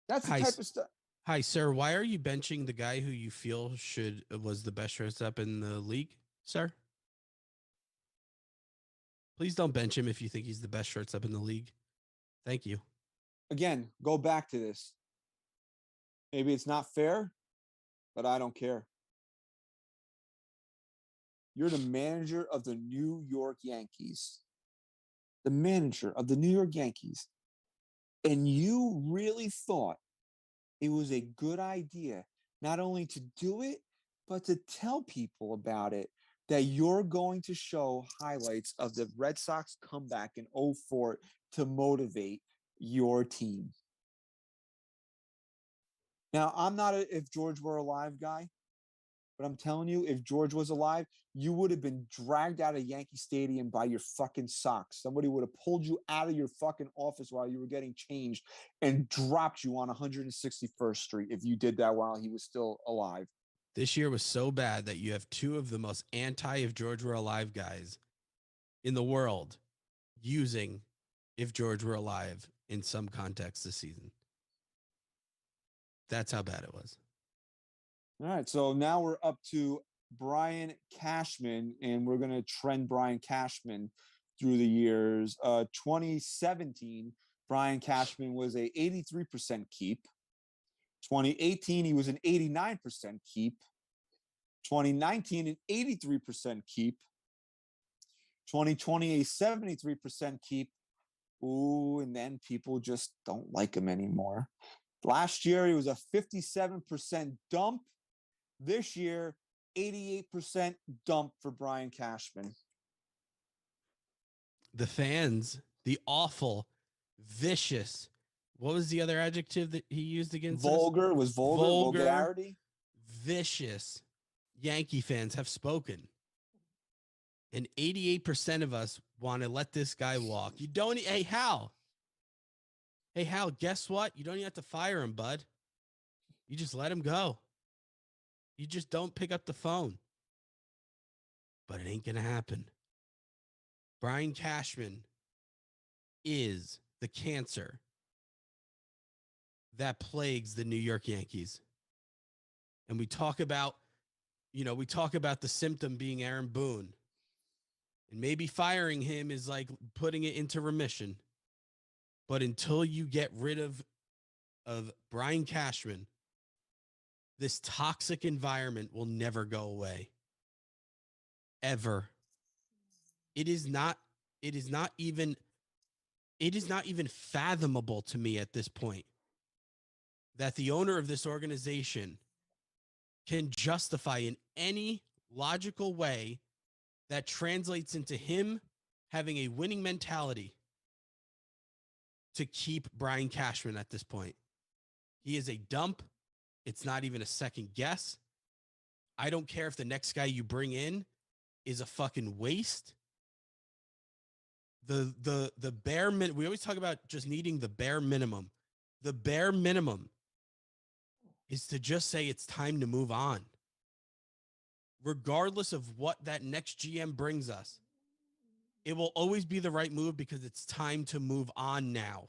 That's the type of stuff. Hi, sir. Why are you benching the guy who you feel was the best shortstop in the league, sir? Please don't bench him if you think he's the best shortstop in the league. Thank you. Again, go back to this. Maybe it's not fair, but I don't care. You're the manager of the New York Yankees. The manager of the New York Yankees. And you really thought it was a good idea not only to do it, but to tell people about it, that you're going to show highlights of the Red Sox comeback in 2004 to motivate your team. Now, I'm not a if George were alive guy, but I'm telling you, if George was alive, you would have been dragged out of Yankee Stadium by your fucking socks. Somebody would have pulled you out of your fucking office while you were getting changed and dropped you on 161st Street if you did that while he was still alive. This year was so bad that you have two of the most anti if George were alive guys in the world using if George were alive in some context this season. That's how bad it was. All right, so now we're up to Brian Cashman, and we're going to trend Brian Cashman through the years. 2017, Brian Cashman was a 83% keep. 2018, he was an 89% keep. 2019, an 83% keep. 2020, a 73% keep. Ooh, and then people just don't like him anymore. Last year, he was a 57% dump. This year, 88% dump for Brian Cashman. The fans, the awful, vicious, what was the other adjective that he used against vulgar, us? Was vulgar, vulgarity. Vicious Yankee fans have spoken. And 88% of us want to let this guy walk. You don't, hey, Hal. Hey, Hal, guess what? You don't even have to fire him, bud. You just let him go. You just don't pick up the phone. But it ain't going to happen. Brian Cashman is the cancer that plagues the New York Yankees. And we talk about the symptom being Aaron Boone. And maybe firing him is like putting it into remission. But until you get rid of Brian Cashman, this toxic environment will never go away. Ever. It is not even fathomable to me at this point that the owner of this organization can justify in any logical way that translates into him having a winning mentality to keep Brian Cashman at this point. He is a dump. It's not even a second guess. I don't care if the next guy you bring in is a fucking waste. The bare minimum, we always talk about just needing the bare minimum. The bare minimum is to just say it's time to move on. Regardless of what that next GM brings us, it will always be the right move because it's time to move on now.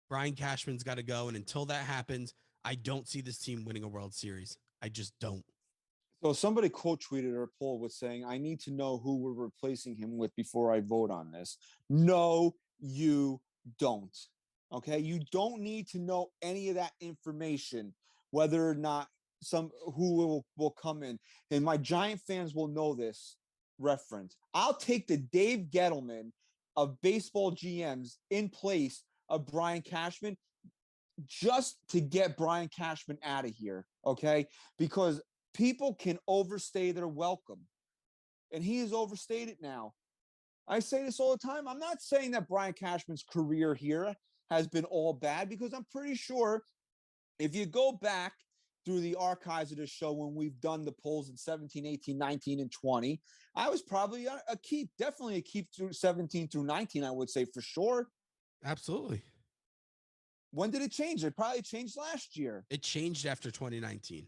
Brian Cashman's got to go. And until that happens, I don't see this team winning a World Series. I just don't. So somebody quote tweeted or poll was saying, I need to know who we're replacing him with before I vote on this. No, you don't. Okay. You don't need to know any of that information, whether or not who will come in. And my Giant fans will know this reference. I'll take the Dave Gettleman of baseball GMs in place of Brian Cashman just to get Brian Cashman out of here, okay? Because people can overstay their welcome, and he has overstayed it now. I say this all the time. I'm not saying that Brian Cashman's career here has been all bad, because I'm pretty sure if you go back through the archives of this show when we've done the polls in 17, 18, 19, and 20, I was probably a keep, definitely a keep through 17 through 19, I would say for sure. Absolutely. When did it change? It probably changed last year. It changed after 2019.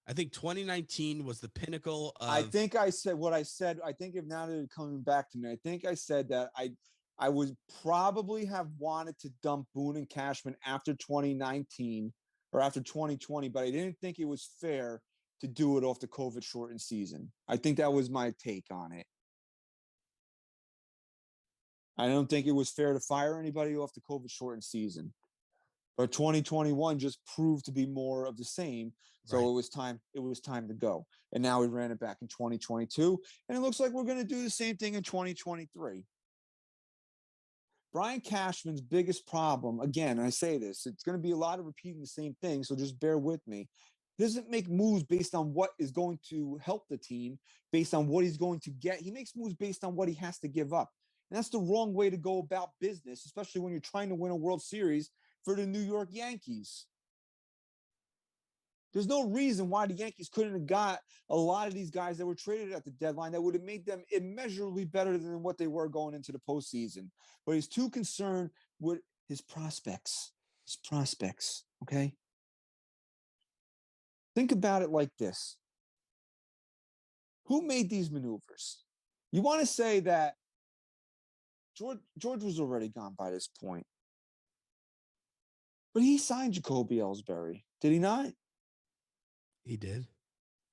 I think 2019 was the pinnacle of. I think I said what I said. I think if now that it's coming back to me, I think I said that I would probably have wanted to dump Boone and Cashman after 2019 or after 2020, but I didn't think it was fair to do it off the COVID shortened season. I think that was my take on it. I don't think it was fair to fire anybody off the COVID shortened season. But 2021 just proved to be more of the same. So Right. it was time to go. And now we ran it back in 2022. And it looks like we're going to do the same thing in 2023. Brian Cashman's biggest problem, again, I say this, it's going to be a lot of repeating the same thing, so just bear with me. Doesn't make moves based on what is going to help the team, based on what he's going to get. He makes moves based on what he has to give up. And that's the wrong way to go about business, especially when you're trying to win a World Series for the New York Yankees. There's no reason why the Yankees couldn't have got a lot of these guys that were traded at the deadline that would have made them immeasurably better than what they were going into the postseason. But he's too concerned with his prospects. Okay? Think about it like this. Who made these maneuvers? You want to say that George was already gone by this point. But he signed Jacoby Ellsbury, did he not? He did.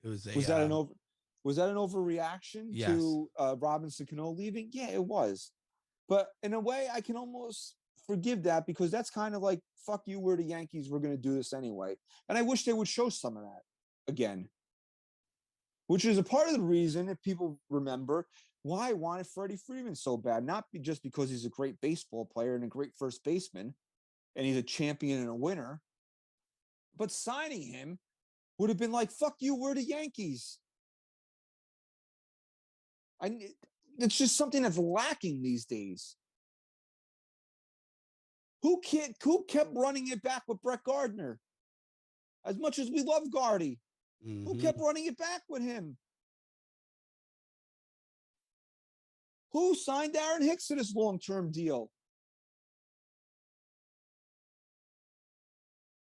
It was Was that an overreaction Yes. to Robinson Cano leaving? Yeah, it was. But in a way, I can almost forgive that, because that's kind of like, fuck you, we're the Yankees, we're going to do this anyway. And I wish they would show some of that again. Which is a part of the reason, if people remember, why I wanted Freddie Freeman so bad. Not just because he's a great baseball player and a great first baseman, and he's a champion and a winner, but signing him would have been like, fuck you, we're the Yankees. It's just something that's lacking these days. Who kept running it back with Brett Gardner? As much as we love Gardy, who kept running it back with him? Who signed Aaron Hicks to this long-term deal?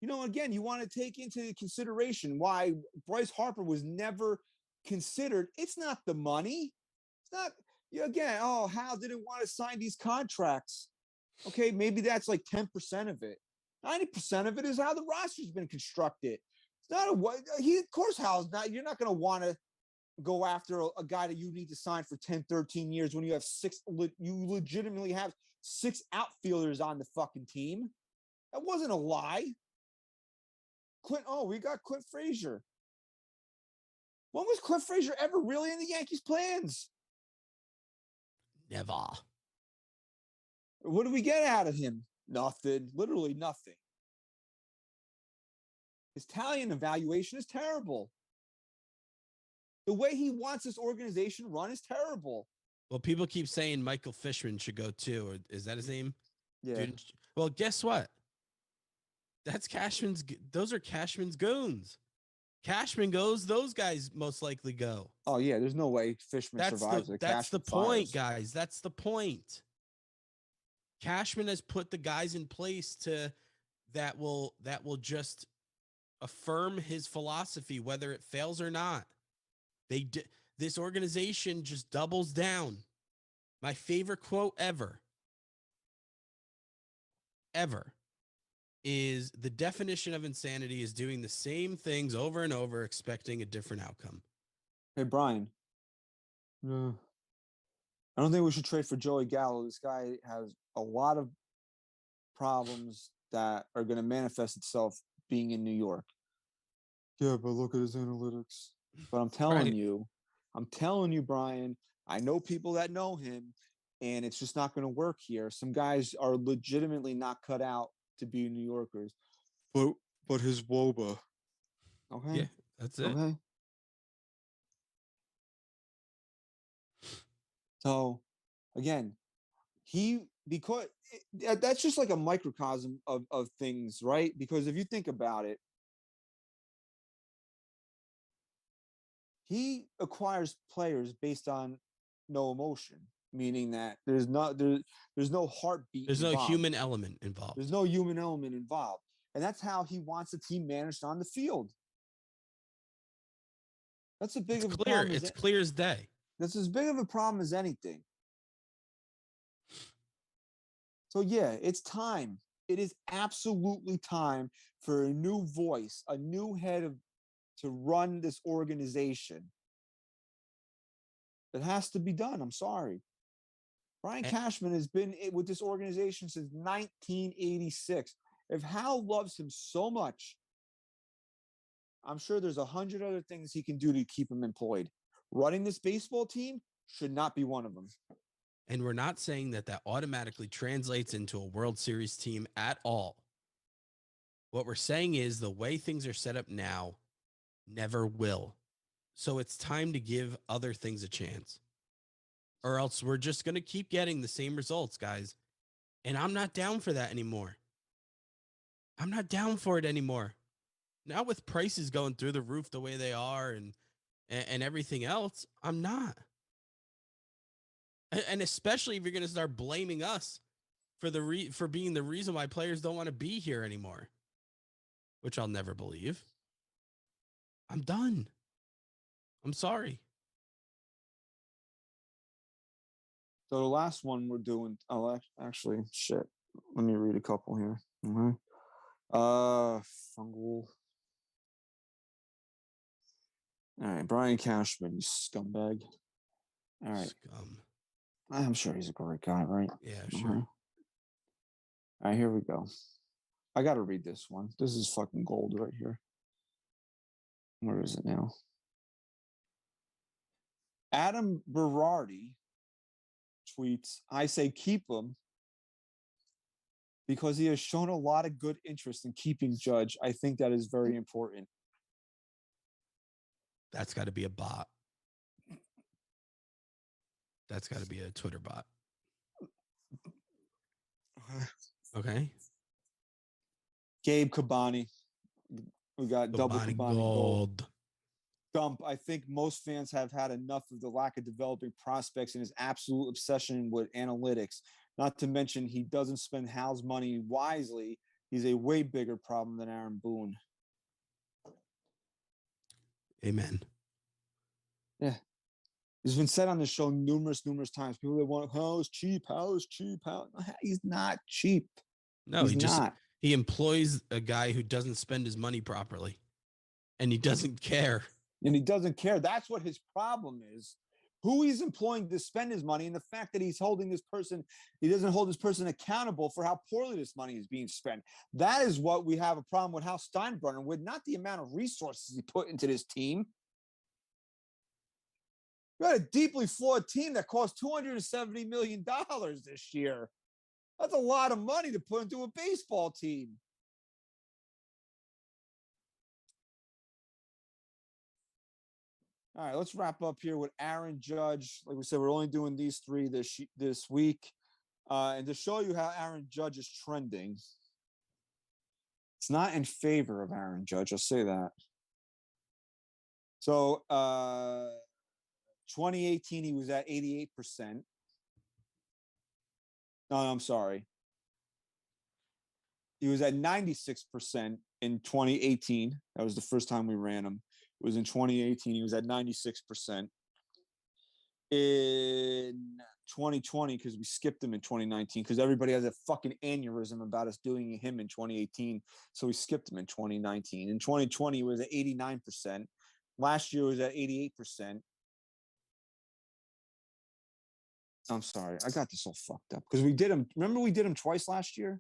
You know, again, you want to take into consideration why Bryce Harper was never considered. It's not the money. It's not, again, Hal didn't want to sign these contracts. Okay, maybe that's like 10% of it. 90% of it is how the roster's been constructed. It's not of course, Hal's not, you're not going to want to go after a guy that you need to sign for 10, 13 years when you have you legitimately have 6 outfielders on the fucking team. That wasn't a lie. We got Clint Frazier. When was Clint Frazier ever really in the Yankees' plans? Never. What do we get out of him? Nothing. Literally nothing. His talent evaluation is terrible. The way he wants this organization run is terrible. Well, people keep saying Michael Fishman should go too. Or is that his name? Yeah. Dude, well, guess what? Those are Cashman's goons. Cashman goes, those guys most likely go. Oh, yeah. There's no way Fishman survives. That's the point, guys. That's the point. Cashman has put the guys in place that will just affirm his philosophy, whether it fails or not. This organization just doubles down. My favorite quote ever is the definition of insanity is doing the same things over and over, expecting a different outcome. Hey, Brian. No. I don't think we should trade for Joey Gallo. This guy has a lot of problems that are going to manifest itself being in New York. Yeah, but look at his analytics. But I'm telling you, Brian, I know people that know him. and it's just not going to work here. Some guys are legitimately not cut out to be New Yorkers. But his Woba. Okay. Yeah, that's it. Okay. So again, that's just like a microcosm of things, right? Because if you think about it, he acquires players based on no emotion, meaning that there's no heartbeat There's no involved. human element involved. There's no human element involved. And that's how he wants the team managed on the field. That's a big of a problem. It's clear as day. That's as big of a problem as anything. So yeah, it's time. It is absolutely time for a new voice, a new head to run this organization. It has to be done. I'm sorry. Brian Cashman has been with this organization since 1986. If Hal loves him so much, I'm sure there's 100 other things he can do to keep him employed. Running this baseball team should not be one of them. And we're not saying that automatically translates into a World Series team at all. What we're saying is the way things are set up now never will. So it's time to give other things a chance. Or else we're just going to keep getting the same results, guys. And I'm not down for that anymore. I'm not down for it anymore. Now with prices going through the roof the way they are and everything else, I'm not. And especially if you're going to start blaming us for being the reason why players don't want to be here anymore, which I'll never believe. I'm done. I'm sorry. So the last one we're doing, actually, shit. Let me read a couple here. Fungal. All right, Brian Cashman, you scumbag. All right. Scum. I'm sure he's a great guy, right? Yeah, sure. All right, here we go. I got to read this one. This is fucking gold right here. Where is it now? Adam Berardi tweets, I say keep him because he has shown a lot of good interest in keeping Judge. I think that is very important. That's got to be a bot. That's got to be a Twitter bot. Okay. Gabe Cabani. We got double Cabani gold. Dump. I think most fans have had enough of the lack of developing prospects and his absolute obsession with analytics. Not to mention, he doesn't spend Hal's money wisely. He's a way bigger problem than Aaron Boone. Amen. Yeah. He's been said on the show numerous times. People that want, Hal's cheap. He's not cheap. No, he employs a guy who doesn't spend his money properly. And he doesn't care. And he doesn't care. That's what his problem is. Who he's employing to spend his money, and the fact that he doesn't hold this person accountable for how poorly this money is being spent. That is what we have a problem with Hal Steinbrenner with, not the amount of resources he put into this team. We got a deeply flawed team that cost $270 million this year. That's a lot of money to put into a baseball team. All right, let's wrap up here with Aaron Judge. Like we said, we're only doing these three this week. And to show you how Aaron Judge is trending, it's not in favor of Aaron Judge. I'll say that. So 2018, he was at 88%. No, I'm sorry. He was at 96% in 2018. That was the first time we ran him. It was in 2018. He was at 96%. In 2020, because we skipped him in 2019, because everybody has a fucking aneurysm about us doing him in 2018. So we skipped him in 2019. In 2020, he was at 89%. Last year was at 88%. I'm sorry. I got this all fucked up because we did him. Remember we did him twice last year?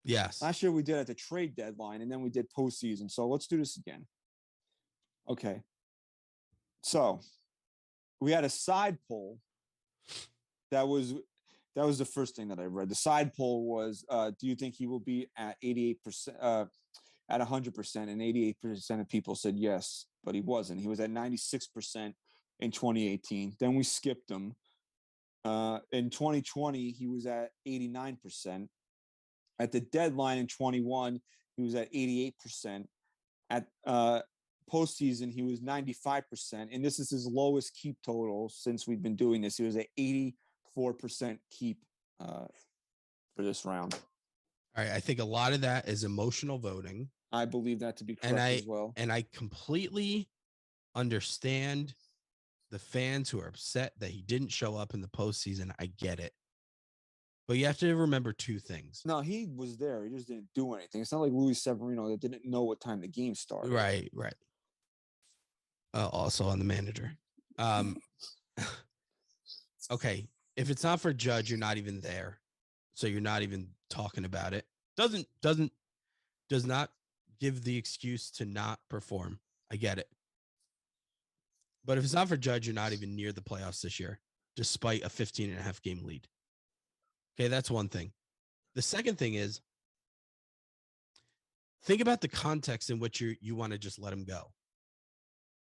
Yes. Last year we did at the trade deadline, and then we did postseason. So let's do this again. Okay. So we had a side poll that was That was the first thing that I read. The side poll was, do you think he will be at 88%, at 100%? And 88% of people said yes, but he wasn't. He was at 96% in 2018. Then we skipped him. In 2020, he was at 89%. At the deadline in 21, he was at 88%. At postseason, he was 95%. And this is his lowest keep total since we've been doing this. He was at 84% keep for this round. All right. I think a lot of that is emotional voting. I believe that to be correct as well. And I completely understand the fans who are upset that he didn't show up in the postseason. I get it. But you have to remember two things. No, he was there. He just didn't do anything. It's not like Luis Severino that didn't know what time the game started. Right. Also on the manager. Okay. If it's not for Judge, you're not even there. So you're not even talking about it. Does not give the excuse to not perform. I get it. But if it's not for Judge, you're not even near the playoffs this year, despite a 15.5 game lead. Okay, that's one thing. The second thing is, think about the context in which you want to just let him go.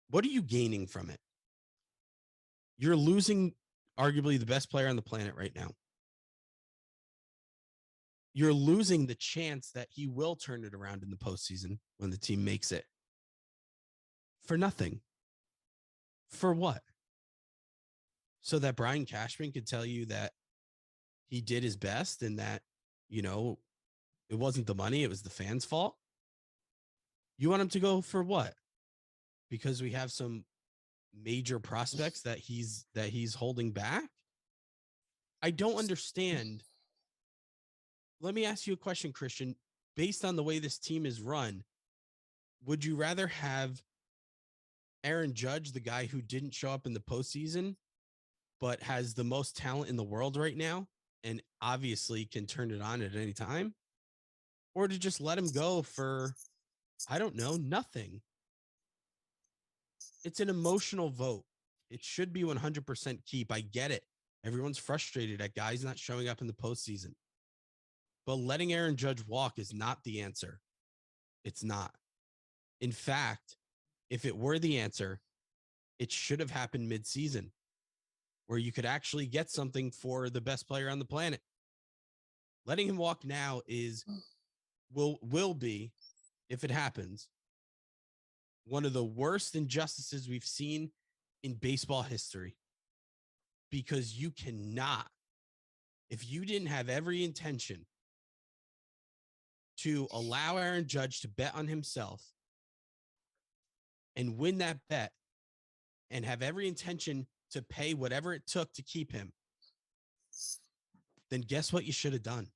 What are you gaining from it? You're losing arguably the best player on the planet right now. You're losing the chance that he will turn it around in the postseason when the team makes it. For nothing. For what? So that Brian Cashman could tell you that he did his best and that, it wasn't the money, it was the fans' fault. You want him to go for what? Because we have some major prospects that he's holding back? I don't understand. Let me ask you a question, Christian. Based on the way this team is run, would you rather have Aaron Judge, the guy who didn't show up in the postseason, but has the most talent in the world right now and obviously can turn it on at any time? Or to just let him go for, I don't know, nothing? It's an emotional vote. It should be 100% keep. I get it. Everyone's frustrated at guys not showing up in the postseason. But letting Aaron Judge walk is not the answer. It's not. In fact, if it were the answer, it should have happened mid-season where you could actually get something for the best player on the planet. Letting him walk now will be, if it happens, one of the worst injustices we've seen in baseball history. Because you cannot, if you didn't have every intention to allow Aaron Judge to bet on himself and win that bet and have every intention to pay whatever it took to keep him, then guess what you should have done?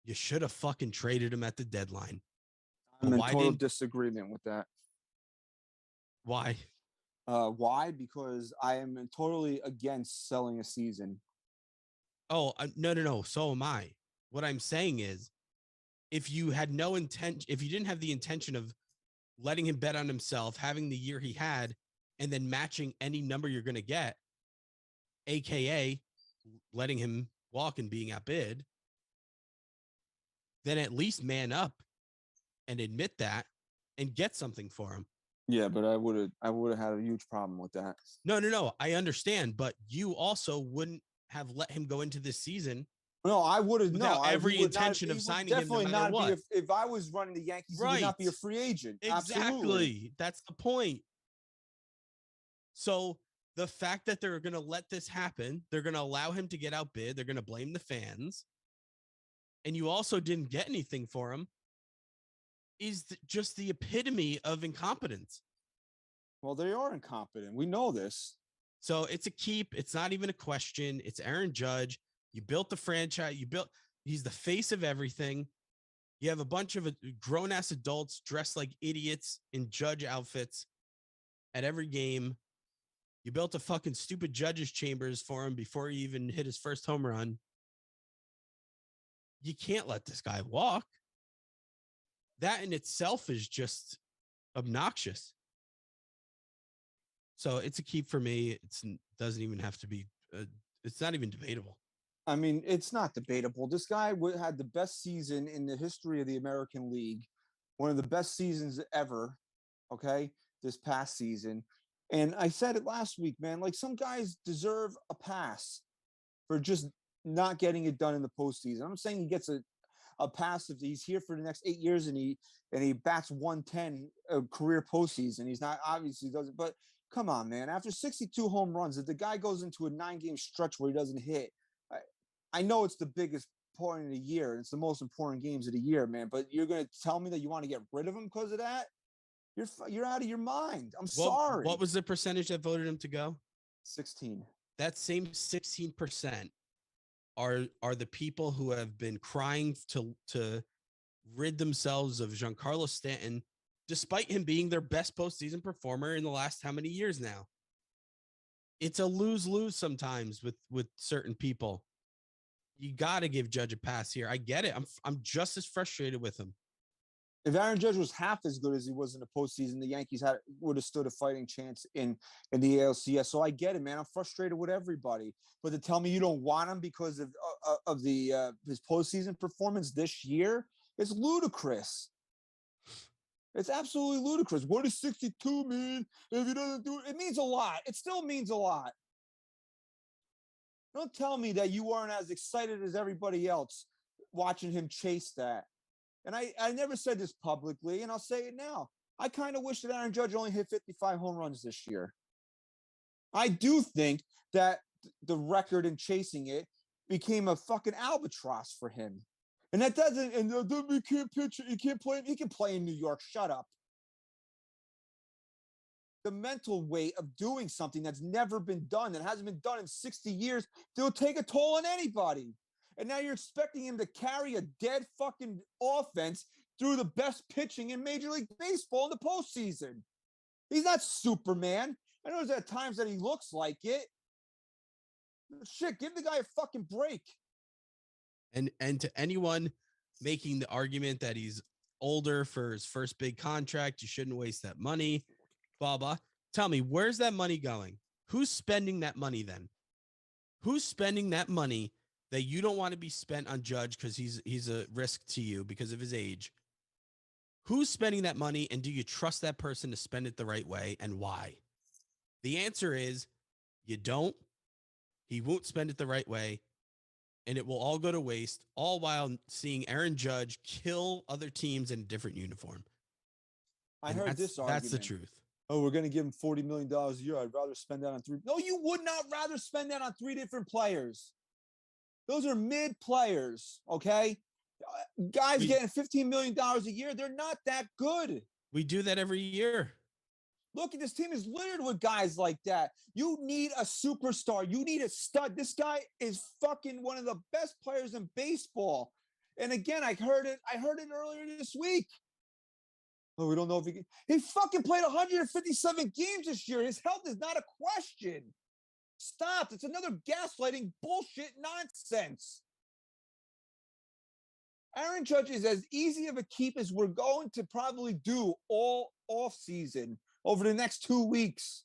You should have fucking traded him at the deadline. I'm in total disagreement with that. Why? Why? Because I am totally against selling a season. Oh, no. So am I. What I'm saying is, if you had no intent, if you didn't have the intention of letting him bet on himself, having the year he had, and then matching any number you're going to get, AKA letting him walk and being outbid, then at least man up and admit that and get something for him. Yeah, but I would have had a huge problem with that. No. I understand, but you also wouldn't have let him go into this season. No, I would have every intention of signing him no matter what. If I was running the Yankees, he would not be a free agent. Exactly. Absolutely. That's the point. So the fact that they're going to let this happen, they're going to allow him to get outbid, they're going to blame the fans, and you also didn't get anything for him, is just the epitome of incompetence. Well, they are incompetent. We know this. So it's a keep. It's not even a question. It's Aaron Judge. You built the franchise. He's the face of everything. You have a bunch of grown-ass adults dressed like idiots in Judge outfits at every game. You built a fucking stupid judges chambers for him before he even hit his first home run. You can't let this guy walk. That in itself is just obnoxious. So it's a keep for me. It doesn't even have to be, it's not even debatable. I mean, it's not debatable. This guy had the best season in the history of the American League, one of the best seasons ever. Okay, this past season, and I said it last week, man. Like some guys deserve a pass for just not getting it done in the postseason. I'm saying he gets a pass if he's here for the next 8 years and he bats 110 a career postseason. He's not obviously doesn't, but come on, man. After 62 home runs, if the guy goes into a 9-game stretch where he doesn't hit, I know it's the biggest point of the year. It's the most important games of the year, man. But you're going to tell me that you want to get rid of him because of that? You're out of your mind. I'm sorry. What was the percentage that voted him to go? 16. That same 16% are the people who have been crying to rid themselves of Giancarlo Stanton, despite him being their best postseason performer in the last how many years now. It's a lose-lose sometimes with certain people. You got to give Judge a pass here. I get it. I'm just as frustrated with him. If Aaron Judge was half as good as he was in the postseason, the Yankees would have stood a fighting chance in the ALCS. So I get it, man. I'm frustrated with everybody. But to tell me you don't want him because of his postseason performance this year, it's ludicrous. It's absolutely ludicrous. What does 62 mean if he doesn't do it? It means a lot. It still means a lot. Don't tell me that you weren't as excited as everybody else watching him chase that. And I never said this publicly, and I'll say it now. I kind of wish that Aaron Judge only hit 55 home runs this year. I do think that the record in chasing it became a fucking albatross for him. And that doesn't, and he can't pitch, he can't play, he can play in New York. Shut up. The mental weight of doing something that's never been done, that hasn't been done in 60 years, it'll take a toll on anybody. And now you're expecting him to carry a dead fucking offense through the best pitching in Major League Baseball in the postseason. He's not Superman. I know there's at times that he looks like it. Shit, give the guy a fucking break. And to anyone making the argument that he's older for his first big contract, you shouldn't waste that money, blah, blah. Tell me, where's that money going? Who's spending that money then? Who's spending that money that you don't want to be spent on Judge because he's a risk to you because of his age? Who's spending that money, and do you trust that person to spend it the right way, and why? The answer is you don't. He won't spend it the right way, and it will all go to waste, all while seeing Aaron Judge kill other teams in a different uniform. I heard this argument. That's the truth. Oh, we're going to give him $40 million a year. I'd rather spend that on three. No, you would not rather spend that on 3 different players. Those are mid players, okay? Guys getting $15 million a year, they're not that good. We do that every year. Look, this team is littered with guys like that. You need a superstar. You need a stud. This guy is fucking one of the best players in baseball. And again, I heard it earlier this week. Oh, we don't know if he fucking played 157 games this year. His health is not a question. Stop. It's another gaslighting bullshit nonsense. Aaron Judge is as easy of a keep as we're going to probably do all off season over the next 2 weeks.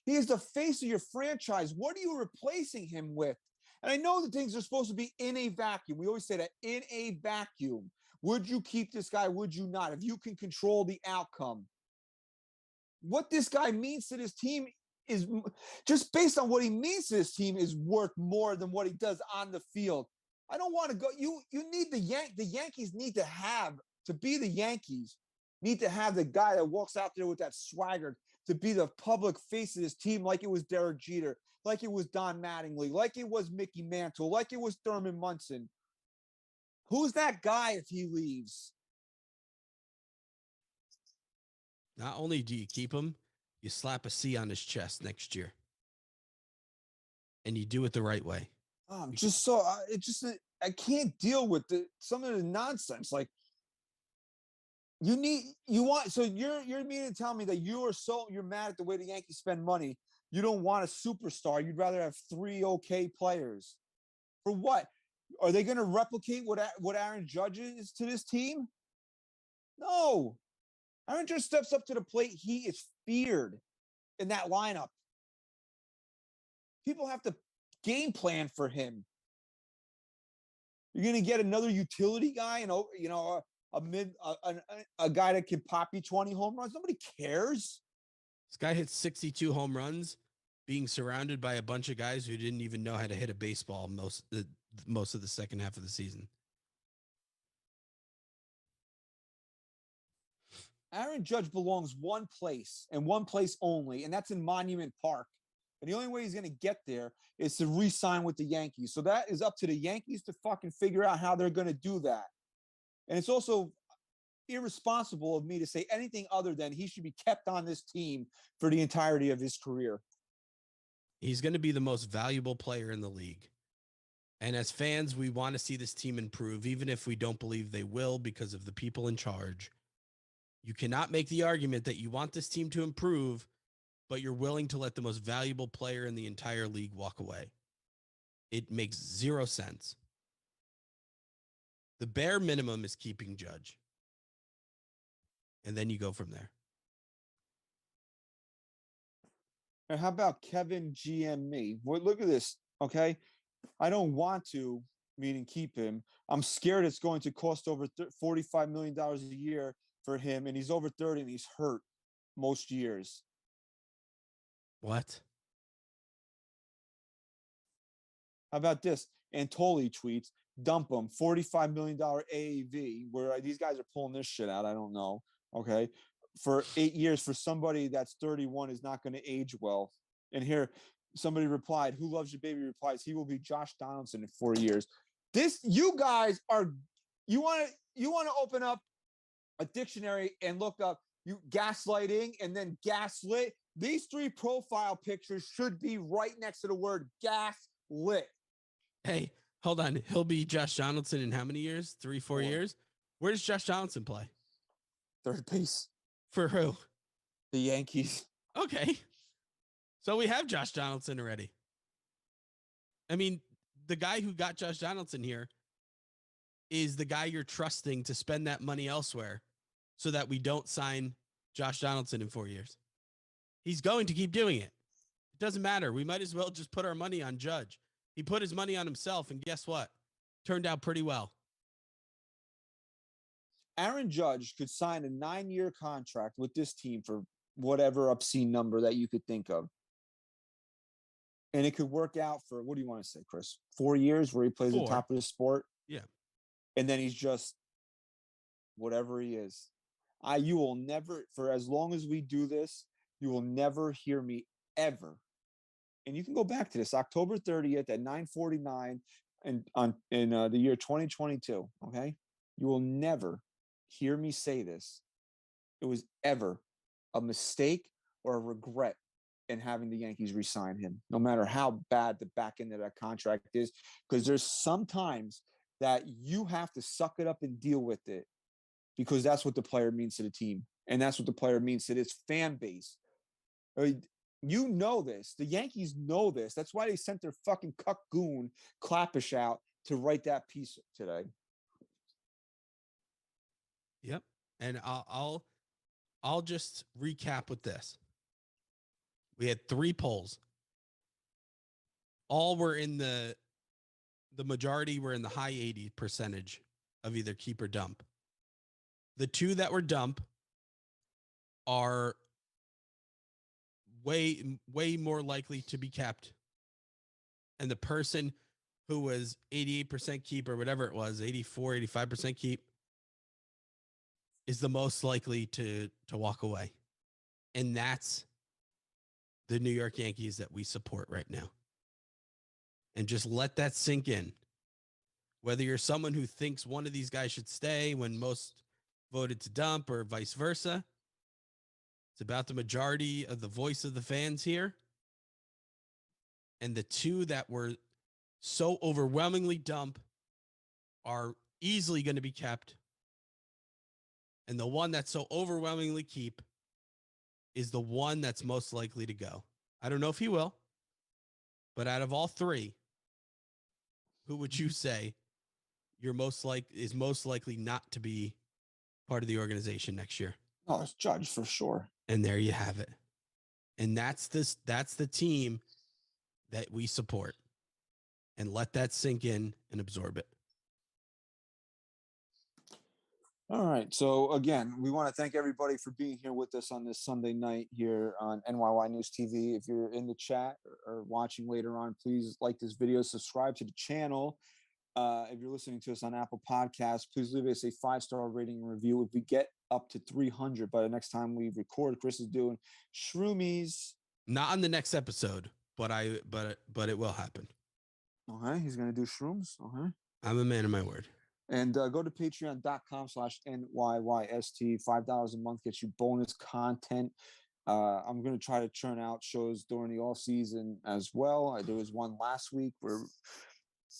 He is the face of your franchise. What are you replacing him with? And I know that things are supposed to be in a vacuum. We always say that, in a vacuum. Would you keep this guy? Would you not? If you can control the outcome. What this guy means to this team is, just based on what he means to this team, is worth more than what he does on the field. I don't want to go. You need the Yankees need to be the Yankees, need to have the guy that walks out there with that swagger to be the public face of this team, like it was Derek Jeter, like it was Don Mattingly, like it was Mickey Mantle, like it was Thurman Munson. Who's that guy if he leaves? Not only do you keep him, you slap a C on his chest next year. And you do it the right way. Oh, I can't deal with some of the nonsense. Like, you're meaning to tell me that you're mad at the way the Yankees spend money. You don't want a superstar. You'd rather have 3 okay players. For what? Are they going to replicate what Aaron Judge is to this team? No. Aaron Judge steps up to the plate. He is feared in that lineup. People have to game plan for him. You're going to get another utility guy and, you know, a guy that can pop you 20 home runs. Nobody cares. This guy hit 62 home runs, being surrounded by a bunch of guys who didn't even know how to hit a baseball most of the second half of the season. Aaron Judge belongs one place and one place only, and that's in Monument Park. And the only way he's going to get there is to re-sign with the Yankees. So that is up to the Yankees to fucking figure out how they're going to do that. And it's also irresponsible of me to say anything other than he should be kept on this team for the entirety of his career. He's going to be the most valuable player in the league. And as fans, we want to see this team improve, even if we don't believe they will because of the people in charge. You cannot make the argument that you want this team to improve, but you're willing to let the most valuable player in the entire league walk away. It makes zero sense. The bare minimum is keeping Judge. And then you go from there. And how about Kevin GM Well, look at this, okay? I don't want to, meaning keep him. I'm scared it's going to cost over $45 million a year for him, and he's over 30 and he's hurt most years. What? How about this? Antoli tweets, dump him, $45 million AAV, where these guys are pulling this shit out. I don't know. Okay. For 8 years, for somebody that's 31 is not going to age well. And here, somebody replied, who loves your baby replies, he will be Josh Donaldson in 4 years. You guys are, you want to open up a dictionary and look up gaslighting and then gaslit. These three profile pictures should be right next to the word gaslit. Hey, hold on. He'll be Josh Donaldson in how many years? 3-4 years? Where does Josh Donaldson play? Third base. For who? The Yankees. Okay. So we have Josh Donaldson already. I mean, the guy who got Josh Donaldson here is the guy you're trusting to spend that money elsewhere so that we don't sign Josh Donaldson in 4 years. He's going to keep doing it. It doesn't matter. We might as well just put our money on Judge. He put his money on himself, and guess what? Turned out pretty well. Aaron Judge could sign a 9-year contract with this team for whatever obscene number that you could think of. And it could work out for, what do you want to say, Chris? 4 years where he plays the top of the sport? Yeah. And then he's just whatever he is. You will never, for as long as we do this, you will never hear me ever. And you can go back to this, October 30th at 9:49 in the year 2022, okay? You will never hear me say this. It was ever a mistake or a regret in having the Yankees re-sign him, no matter how bad the back end of that contract is, because there's sometimes that you have to suck it up and deal with it, because that's what the player means to the team. And that's what the player means to this fan base. You know this. The Yankees know this. That's why they sent their fucking cuck goon Clappish out to write that piece today. Yep. And I'll just recap with this. We had 3 polls. All were in the majority were in the high 80% of either keep or dump. The 2 that were dump are way more likely to be kept. And the person who was 88% keep or whatever it was, 84, 85% keep, is the most likely to walk away. And that's the New York Yankees that we support right now. And just let that sink in. Whether you're someone who thinks one of these guys should stay when most voted to dump or vice versa, it's about the majority of the voice of the fans here. And the 2 that were so overwhelmingly dump are easily going to be kept. And the one that's so overwhelmingly keep is the one that's most likely to go. I don't know if he will, but out of all 3, who would you say is most likely not to be part of the organization next year? Oh, it's Judge for sure. And there you have it. And that's the team that we support. and let that sink in and absorb it. All right. So again, we want to thank everybody for being here with us on this Sunday night here on NYY News TV. If you're in the chat or watching later on, please like this video, subscribe to the channel. If you're listening to us on Apple Podcasts, please leave us a 5-star rating and review. If we get up to 300 by the next time we record, Chris is doing shroomies. Not on the next episode, but it will happen. Okay, he's gonna do shrooms. Okay, I'm a man of my word. and go to patreon.com/NYYST. $5 a month gets you bonus content. I'm gonna try to churn out shows during the off season as well. There was one last week where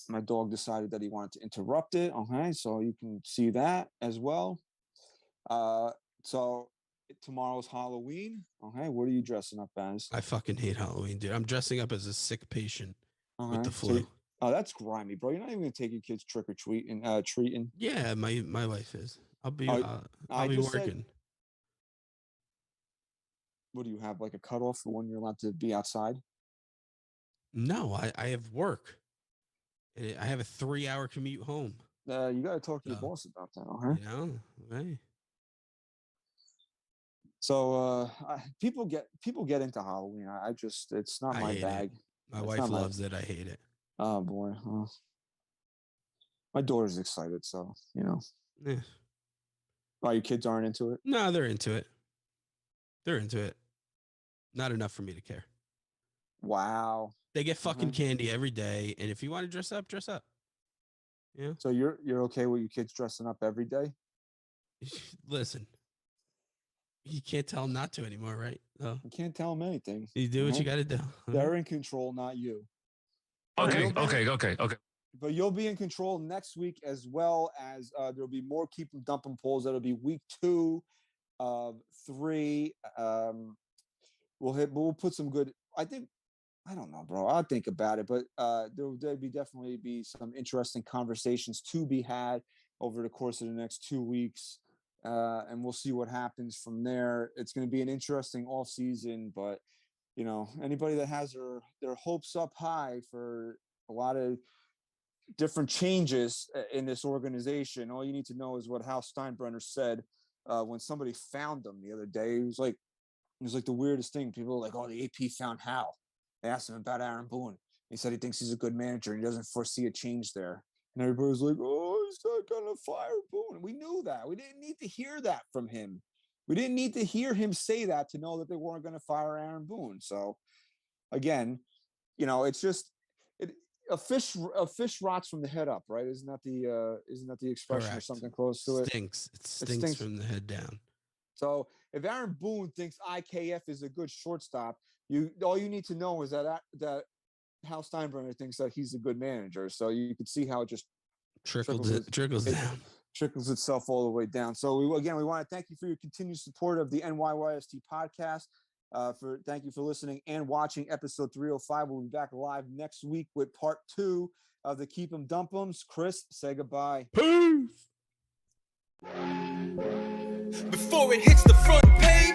my dog decided that he wanted to interrupt it. Okay, so you can see that as well. So tomorrow's Halloween. Okay, what are you dressing up as? I fucking hate Halloween, dude. I'm dressing up as a sick patient with the So flu. oh, that's grimy, bro. You're not even gonna take your kids trick or treating. Yeah, my wife is. I'll be I just said- working. What do you have, like a cutoff for when you're allowed to be outside? No, I have work. I have a 3-hour commute home. You got to talk to your So, boss about that. Okay. You know, right? So people get into Halloween. I just, it's not I my hate it. bag. My It's wife not loves it. I hate it. Oh boy. My daughter's excited, so you know. Yeah. Why your kids aren't into it? No, they're into it. They're into it. Not enough for me to care. Wow. They get fucking candy every day, and if you want to dress up, dress up. Yeah. So you're okay with your kids dressing up every day? Listen, you can't tell them not to anymore, right? So You can't tell them anything. you do what you got to do. They're in control, not you. Okay. But you'll be in control next week, as well as there'll be more keep them dumping polls. That'll be week 2 of 3. We'll put some good. I don't know, bro. I'll think about it, but there'll definitely be some interesting conversations to be had over the course of the next 2 weeks, and we'll see what happens from there. It's going to be an interesting off season, but you know, anybody that has their hopes up high for a lot of different changes in this organization, all you need to know is what Hal Steinbrenner said when somebody found him the other day. It was like the weirdest thing. People were like, "Oh, the AP found Hal." They asked him about Aaron Boone. He said he thinks he's a good manager and he doesn't foresee a change there. And everybody was like, "Oh, he's not gonna fire Boone." We knew that. We didn't need to hear that from him. We didn't need to hear him say that to know that they weren't going to fire Aaron Boone. So, again, you know, it's just a fish rots from the head up, right? Isn't that the expression? Correct. Or something close to it? It stinks from the head down. So if Aaron Boone thinks IKF is a good shortstop, all you need to know is that Hal Steinbrenner thinks that he's a good manager. So you can see how it just Trickles down. Trickles itself all the way down. So we want to thank you for your continued support of the NYYST podcast. Thank you for listening and watching episode 305. We'll be back live next week with part 2 of the Keep 'em Dump 'ems. Chris, say goodbye. Peace. Before it hits the front page.